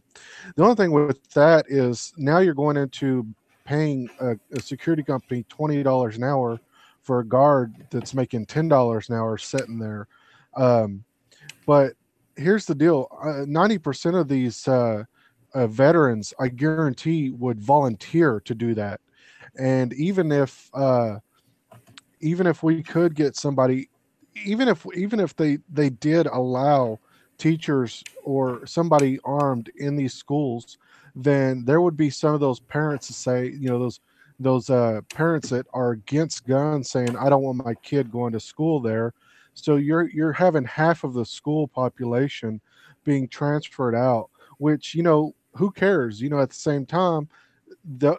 The only thing with that is now you're going into paying a security company $20 an hour for a guard that's making $10 an hour sitting there. But here's the deal: 90% of these veterans, I guarantee, would volunteer to do that. And even if we could get somebody, even if they did allow teachers or somebody armed in these schools, then there would be some of those parents to say, those parents that are against guns saying, I don't want my kid going to school there. So you're having half of the school population being transferred out, which, who cares? At the same time, the,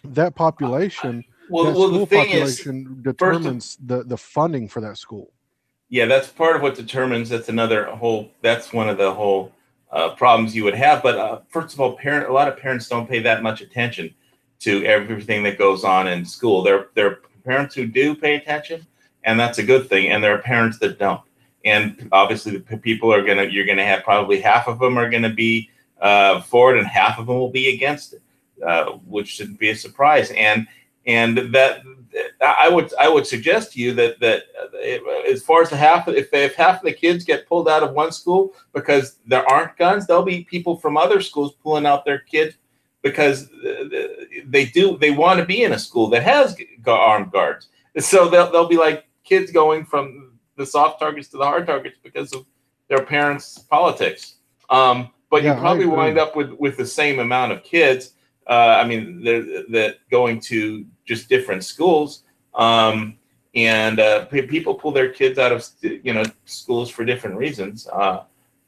that population, that Well, the school thing is, population first of determines the funding for that school. yeah, that's part of what determines. That's one of the whole problems you would have. But first of all, a lot of parents don't pay that much attention to everything that goes on in school. There are parents who do pay attention, and that's a good thing. And there are parents that don't. And obviously, you're gonna have probably half of them are gonna be for it, and half of them will be against it, which shouldn't be a surprise. And that I would suggest to you that as far as if half of the kids get pulled out of one school because there aren't guns, there'll be people from other schools pulling out their kids because they want to be in a school that has armed guards. So they'll be like kids going from the soft targets to the hard targets because of their parents' politics. But Yeah, you probably I agree. wind up with the same amount of kids. That going to just different schools, and people pull their kids out of schools for different reasons.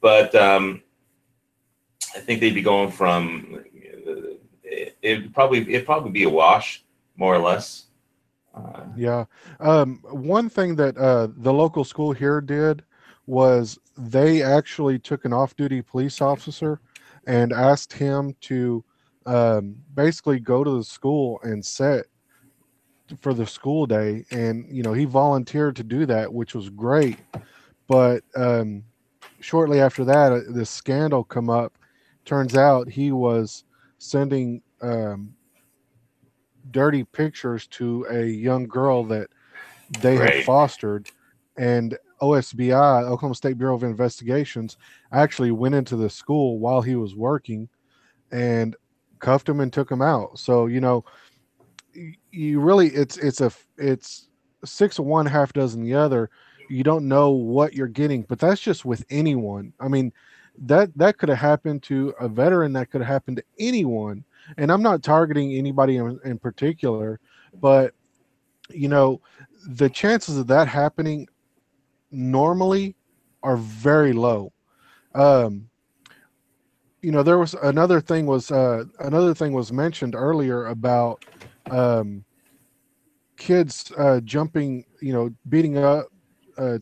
But I think they'd be going from it'd probably be a wash, more or less. Yeah. One thing that the local school here did was they actually took an off-duty police officer and asked him to basically go to the school and set for the school day. And, he volunteered to do that, which was great. But shortly after that, this scandal come up. Turns out he was sending dirty pictures to a young girl that they had Great. fostered, and OSBI, Oklahoma State Bureau of Investigations, actually went into the school while he was working and cuffed him and took him out. So, you really, it's 6 of one, half dozen the other. You don't know what you're getting, but that's just with anyone. I mean, that could have happened to a veteran, that could have happened to anyone. And I'm not targeting anybody in particular, but the chances of that happening normally are very low. Um, there was another thing was mentioned earlier about kids jumping, beating up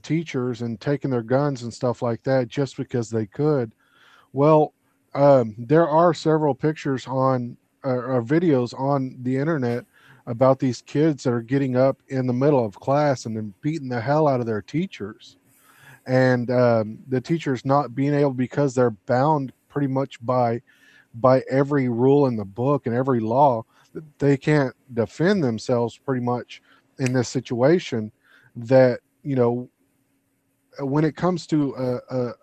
teachers and taking their guns and stuff like that just because they could. Well, there are several pictures or videos on the internet about these kids that are getting up in the middle of class and then beating the hell out of their teachers. And the teachers not being able, because they're bound pretty much by every rule in the book and every law, they can't defend themselves pretty much in this situation. That, when it comes to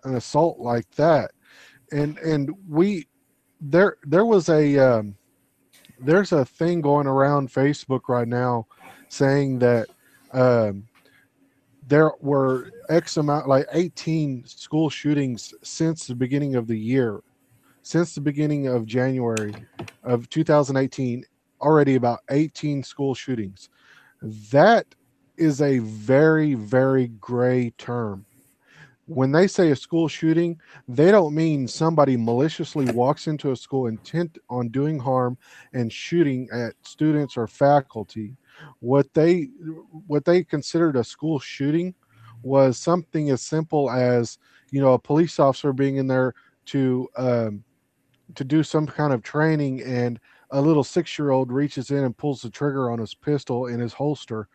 an assault like that, and there was there's a thing going around Facebook right now saying that there were X amount, like 18 school shootings since the beginning of the year, since the beginning of January of 2018, already about 18 school shootings. That is a very, very gray term. When they say a school shooting, they don't mean somebody maliciously walks into a school intent on doing harm and shooting at students or faculty. What they considered a school shooting was something as simple as, a police officer being in there to do some kind of training, and a little 6-year-old reaches in and pulls the trigger on his pistol in his holster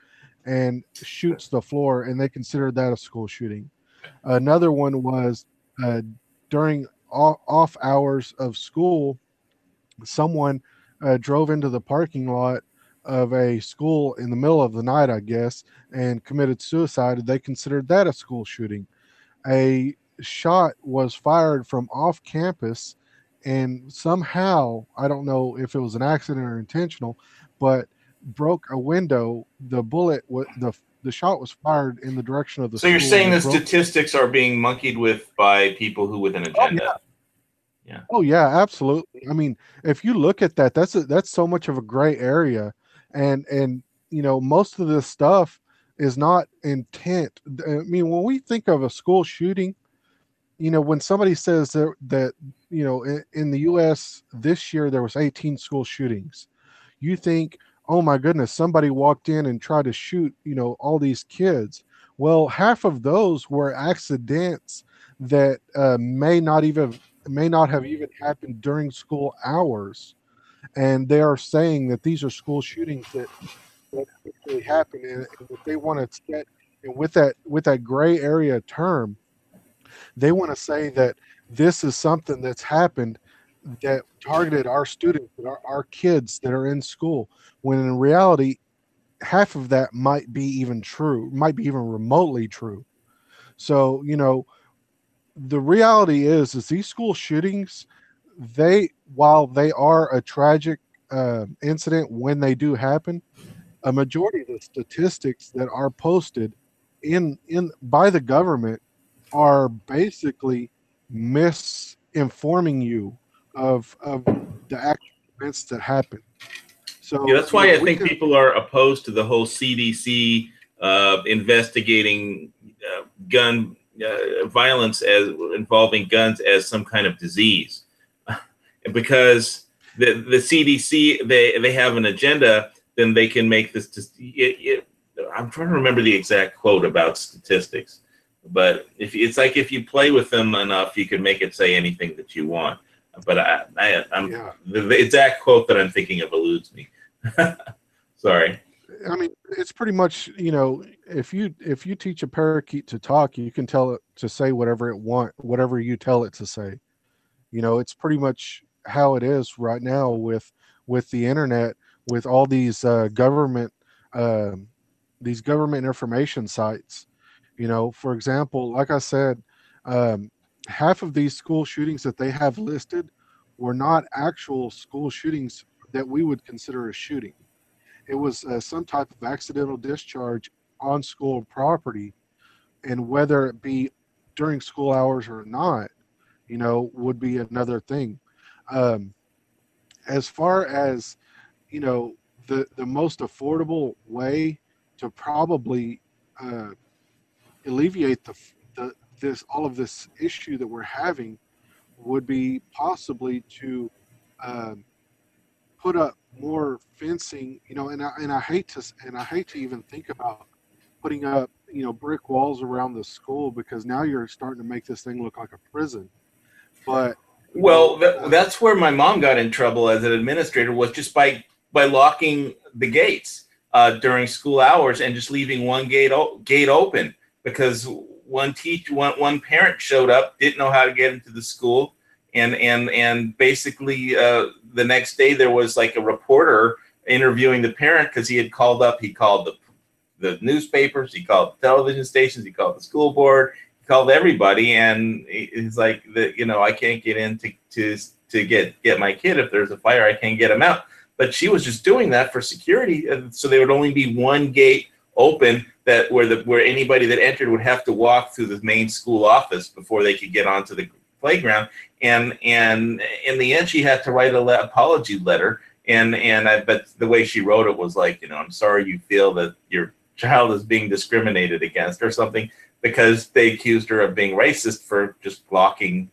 and shoots the floor, and they considered that a school shooting. Another one was during off hours of school, someone drove into the parking lot of a school in the middle of the night, I guess, and committed suicide. They considered that a school shooting. A shot was fired from off campus, and somehow, I don't know if it was an accident or intentional, but broke a window. The shot was fired in the direction of the So you're school, and saying it the broke. statistics are being monkeyed with by people who with an Oh yeah. agenda? Yeah. Oh yeah, absolutely. I mean, if you look at that, that's so much of a gray area, and most of this stuff is not intent. I mean, when we think of a school shooting, when somebody says that in the U.S. this year there was 18 school shootings, you think, oh my goodness, somebody walked in and tried to shoot all these kids. Well, half of those were accidents that may not have even happened during school hours, and they are saying that these are school shootings that actually happen, and that they want to set, and with that gray area term, they want to say that this is something that's happened that targeted our students, our kids that are in school, when in reality, half of that might be even true, might be even remotely true. So, the reality is these school shootings, while they are a tragic incident when they do happen, a majority of the statistics that are posted in by the government are basically misinforming you of the actual events that happen. Yeah, So, that's why I we think can. people are opposed to the whole CDC investigating gun violence as involving guns as some kind of disease, because the CDC they have an agenda. Then they can make this. I'm trying to remember the exact quote about statistics, but it's like if you play with them enough, you can make it say anything that you want. But I'm Yeah. the exact quote that I'm thinking of eludes me. Sorry. I mean, it's pretty much, if you teach a parakeet to talk, you can tell it to say whatever you tell it to say. It's pretty much how it is right now with the internet, with all um, these government information sites. For example, like I said, um, half of these school shootings that they have listed were not actual school shootings that we would consider a shooting. It was some type of accidental discharge on school property, and whether it be during school hours or not, would be another thing. Um, as far as the most affordable way to probably uh, alleviate the this all of this issue that we're having would be possibly to um, put up more fencing, and I hate to even think about putting up, brick walls around the school, because now you're starting to make this thing look like a prison. But you Well, know, that's where my mom got in trouble as an administrator, was just by locking the gates during school hours and just leaving one gate open, because one parent showed up, didn't know how to get into the school, and basically the next day there was like a reporter interviewing the parent, because he had called up. He called the newspapers, he called the television stations, he called the school board, called everybody, and he's like, I can't get in to get my kid. If there's a fire, I can't get him out. But she was just doing that for security, and so there would only be one gate open, that where anybody that entered would have to walk through the main school office before they could get onto the playground. And in the end, she had to write an apology letter. But the way she wrote it was like, I'm sorry you feel that your child is being discriminated against or something, because they accused her of being racist for just locking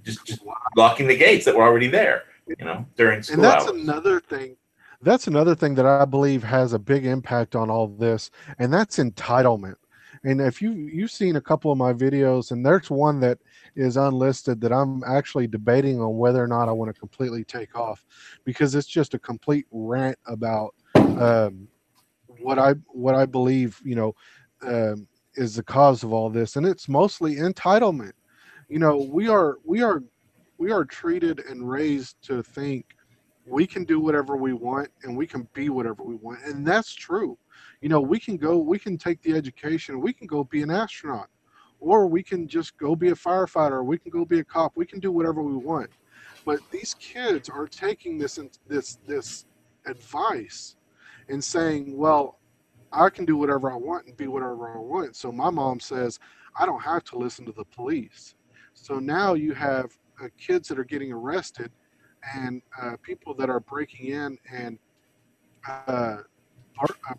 just locking the gates that were already there, during and school that's hours. another thing. That's another thing that I believe has a big impact on all this, and that's entitlement. And if you've seen a couple of my videos, and there's one that is unlisted that I'm actually debating on whether or not I want to completely take off, because it's just a complete rant about um, what I believe, is the cause of all this, and it's mostly entitlement. We are treated and raised to think we can do whatever we want and we can be whatever we want, and that's true. We can take the education, we can go be an astronaut, or we can just go be a firefighter, or we can go be a cop. We can do whatever we want. But these kids are taking this advice and saying, well, I can do whatever I want and be whatever I want. So my mom says I don't have to listen to the police. So now you have kids that are getting arrested, and people that are breaking in and uh,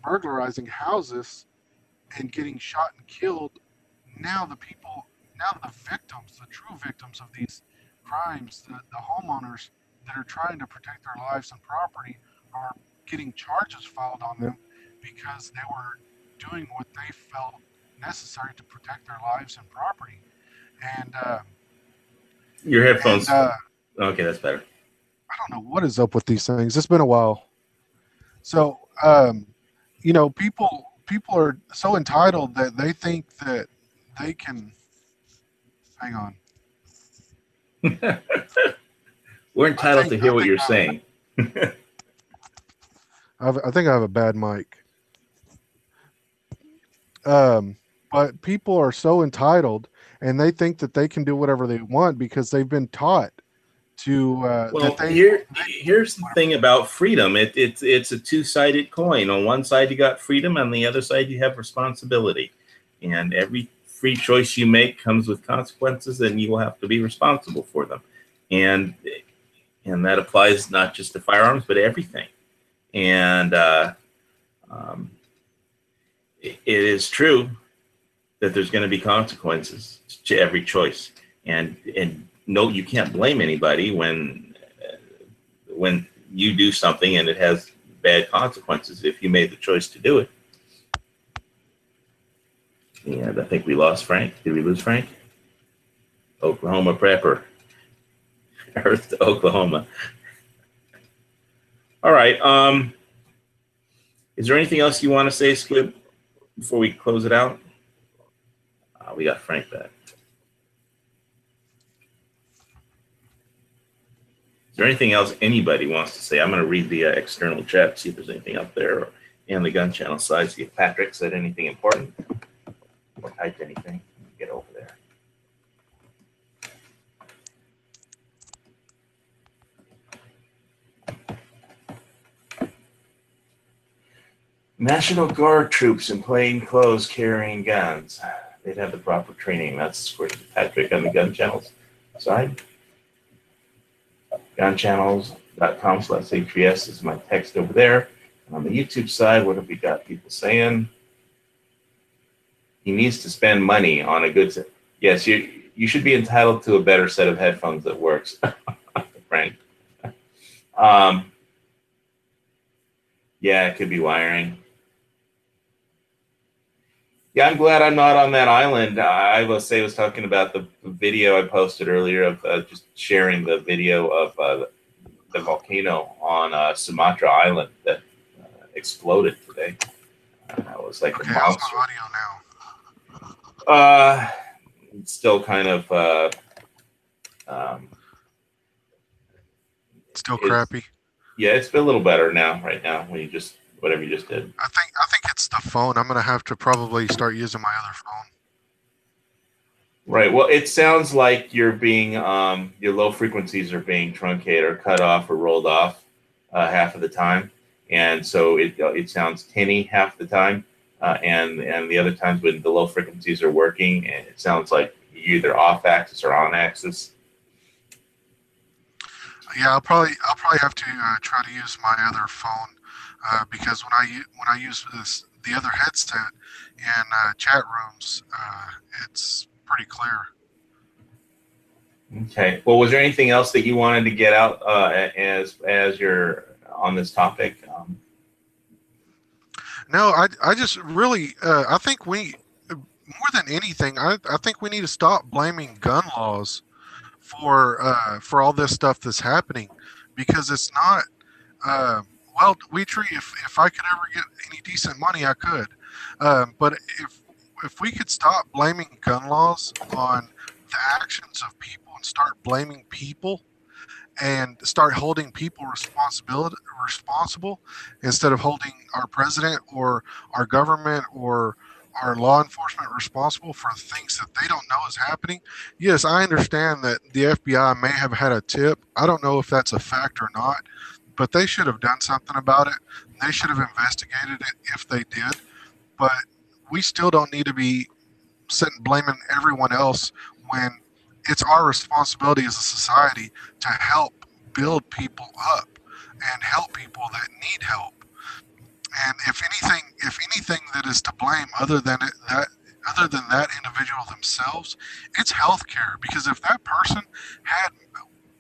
burglarizing houses and getting shot and killed. Now now the victims, the true victims of these crimes, the homeowners that are trying to protect their lives and property, are getting charges filed on them because they were doing what they felt necessary to protect their lives and property. And Your headphones. Okay, that's better. I don't know what is up with these things. It's been a while. So, people are so entitled that they think that they can. Hang on. We're entitled to hear what you're saying. I think I have a bad mic. But people are so entitled, and they think that they can do whatever they want because they've been taught to. Here's the thing about freedom. It's a two-sided coin. On one side you got freedom, on the other side you have responsibility. And every free choice you make comes with consequences, and you will have to be responsible for them. And that applies not just to firearms, but everything. And it is true that there's going to be consequences to every choice. And no, you can't blame anybody when you do something and it has bad consequences if you made the choice to do it. And I think we lost Frank. Did we lose Frank? Oklahoma prepper. Earth to Oklahoma. All right. Is there anything else you want to say, Squib, before we close it out? We got Frank back. Is there anything else anybody wants to say? I'm going to read the external chat, see if there's anything up there, and the gun channel side, see if Patrick said anything important or typed anything. Get over there. National Guard troops in plain clothes carrying guns. They'd have the proper training. That's for Patrick on the gun channels side. Gunchannels.com/HVS is my text over there. And on the YouTube side, what have we got people saying? He needs to spend money on a good set. Yes, you should be entitled to a better set of headphones that works, Frank. Yeah, it could be wiring. Yeah, I'm glad I'm not on that island. I was talking about the video I posted earlier of just sharing the video of the volcano on Sumatra Island that exploded today. It was like a monster. How's my audio now? It's still kind of Still crappy. Yeah, it's been a little better now. Right now, when you just whatever you just did. I think it's the phone. I'm gonna have to probably start using my other phone. Right. Well, it sounds like you're being your low frequencies are being truncated or cut off or rolled off half of the time, and so it sounds tinny half the time, and the other times when the low frequencies are working, and it sounds like you're either off axis or on axis. Yeah, I'll probably have to try to use my other phone because when I use the other headset in chat rooms, it's pretty clear. Okay. Well, was there anything else that you wanted to get out as you're on this topic? No, I just really I think we more than anything I think we need to stop blaming gun laws for all this stuff that's happening, because it's not well, Weetry, if I could ever get any decent money, I could, but if we could stop blaming gun laws on the actions of people and start blaming people and start holding people responsible instead of holding our president or our government or are law enforcement responsible for things that they don't know is happening? Yes, I understand that the FBI may have had a tip. I don't know if that's a fact or not, but they should have done something about it. They should have investigated it if they did. But we still don't need to be sitting blaming everyone else when it's our responsibility as a society to help build people up and help people that need help. And if anything that is to blame other than that individual themselves, it's healthcare. Because if that person had,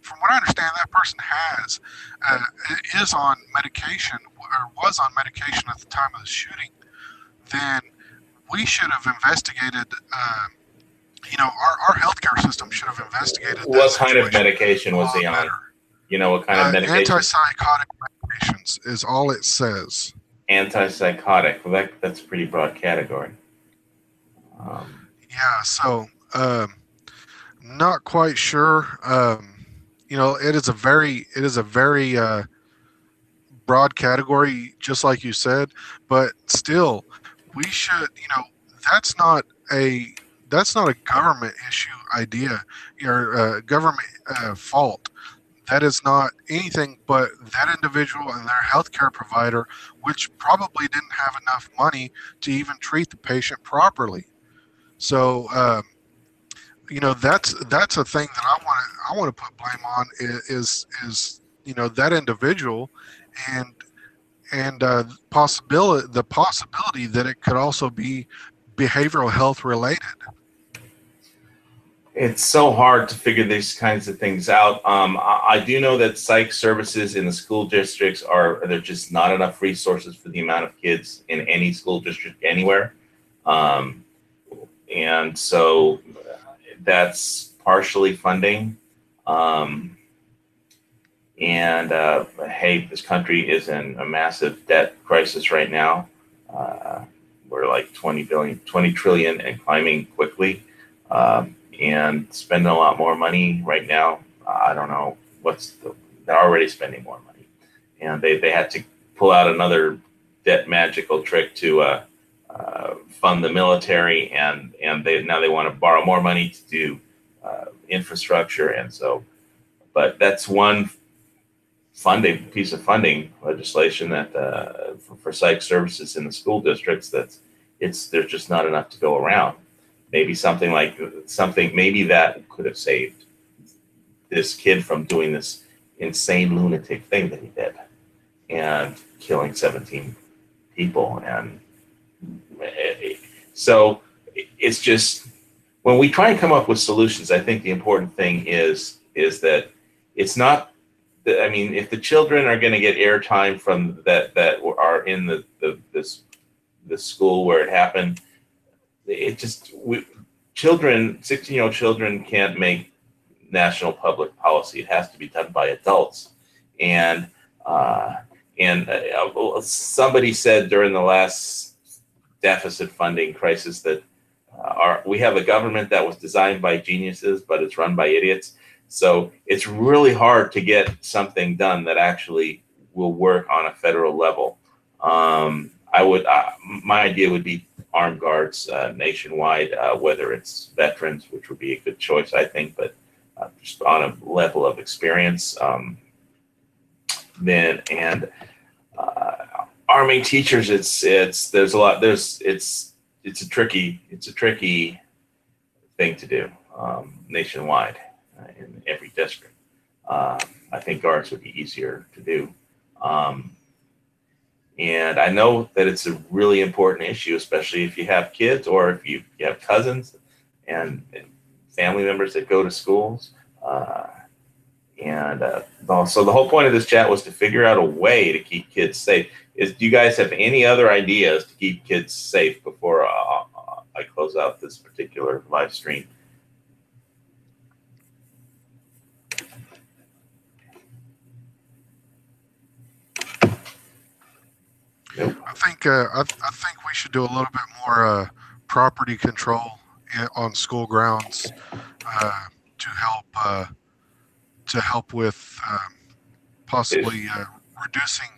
from what I understand, that person is on medication or was on medication at the time of the shooting, then we should have investigated. Our healthcare system should have investigated. What kind of medication was he on? Better. You know what kind of medication? Antipsychotic medications is all it says. Antipsychotic. Well, that's a pretty broad category. Yeah, so not quite sure. It is a very broad category, just like you said. But still, we should. That's not a government issue idea or government fault. That is not anything but that individual and their healthcare provider, which probably didn't have enough money to even treat the patient properly. So, that's a thing that I want to put blame on is that individual, and the possibility that it could also be behavioral health related. It's so hard to figure these kinds of things out. I do know that psych services in the school districts there's just not enough resources for the amount of kids in any school district anywhere. And so that's partially funding. Hey, this country is in a massive debt crisis right now. We're like 20 trillion and climbing quickly. And spending a lot more money right now. I don't know they're already spending more money. And they had to pull out another debt magical trick to fund the military, and now they want to borrow more money to do infrastructure. And so, but that's one piece of funding legislation that for psych services in the school districts there's just not enough to go around. Maybe maybe that could have saved this kid from doing this insane lunatic thing that he did and killing 17 people. And so it's just, when we try and come up with solutions, I think the important thing is that it's not, if the children are going to get airtime from that are in the school where it happened, 16-year-old children can't make national public policy. It has to be done by adults. And somebody said during the last deficit funding crisis that we have a government that was designed by geniuses, but it's run by idiots. So it's really hard to get something done that actually will work on a federal level. My idea would be armed guards nationwide, whether it's veterans, which would be a good choice, I think, but just on a level of experience. Arming teachers, it's a tricky thing to do nationwide in every district. I think guards would be easier to do. And I know that it's a really important issue, especially if you have kids or if you have cousins and family members that go to schools. So the whole point of this chat was to figure out a way to keep kids safe. Do you guys have any other ideas to keep kids safe before I close out this particular live stream? Nope. I think we should do a little bit more property control on school grounds to help with possibly reducing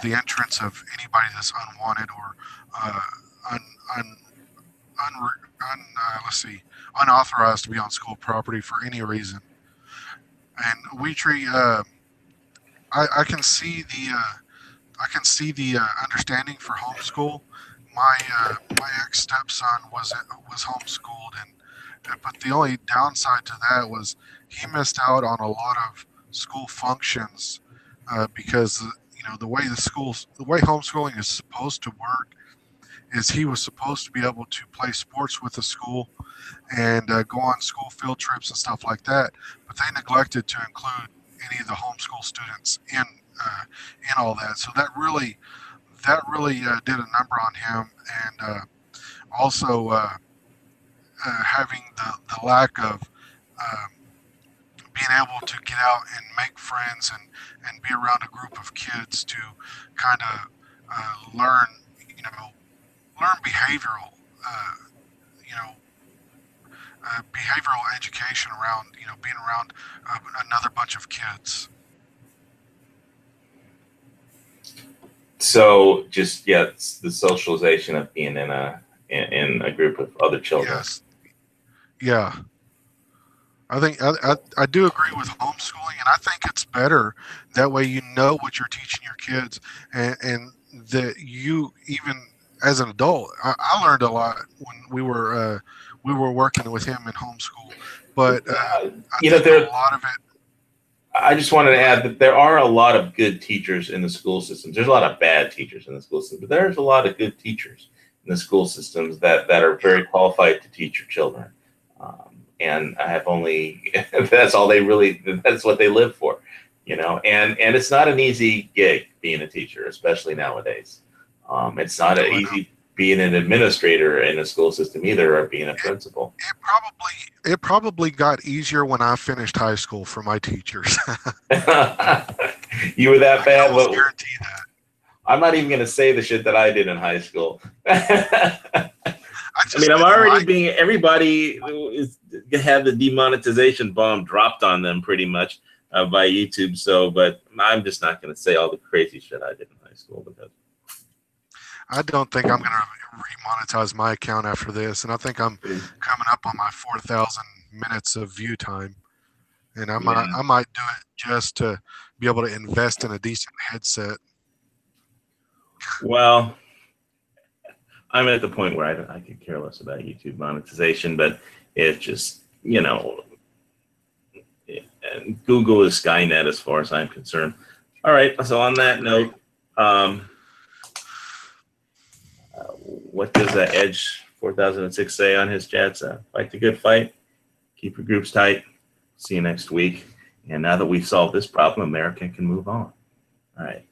the entrance of anybody that's unwanted or unauthorized to be on school property for any reason. And we treat. I can see the understanding for homeschool. My ex stepson was homeschooled, but the only downside to that was he missed out on a lot of school functions because the way homeschooling is supposed to work is he was supposed to be able to play sports with the school and go on school field trips and stuff like that, but they neglected to include any of the homeschool students in all that. So that really did a number on him, and also having the lack of being able to get out and make friends and be around a group of kids to kind of learn behavioral behavioral education around being around another bunch of kids. So just it's the socialization of being in a group of other children. Yes. Yeah. I think I do agree with homeschooling, and I think it's better that way. You know what you're teaching your kids, and that you, even as an adult, I learned a lot when we were working with him in homeschool. But I think a lot of it. I just wanted to add that there are a lot of good teachers in the school systems. There's a lot of bad teachers in the school system, but there's a lot of good teachers in the school systems that are very qualified to teach your children. And I have only, that's what they live for, and it's not an easy gig being a teacher, especially nowadays. It's not easy being an administrator in a school system either, or being a principal. It probably got easier when I finished high school for my teachers. You were that bad? I can guarantee that. I'm not even going to say the shit that I did in high school. I'm already being, everybody had the demonetization bomb dropped on them pretty much by YouTube. So, but I'm just not going to say all the crazy shit I did in high school, because I don't think I'm going to remonetize my account after this. And I think I'm coming up on my 4,000 minutes of view time. And I might do it just to be able to invest in a decent headset. Well, I'm at the point where I could care less about YouTube monetization, but it's just, Google is Skynet as far as I'm concerned. All right. So on that note, what does Edge 4006 say on his chats? Fight the good fight. Keep your groups tight. See you next week. And now that we've solved this problem, America can move on. All right.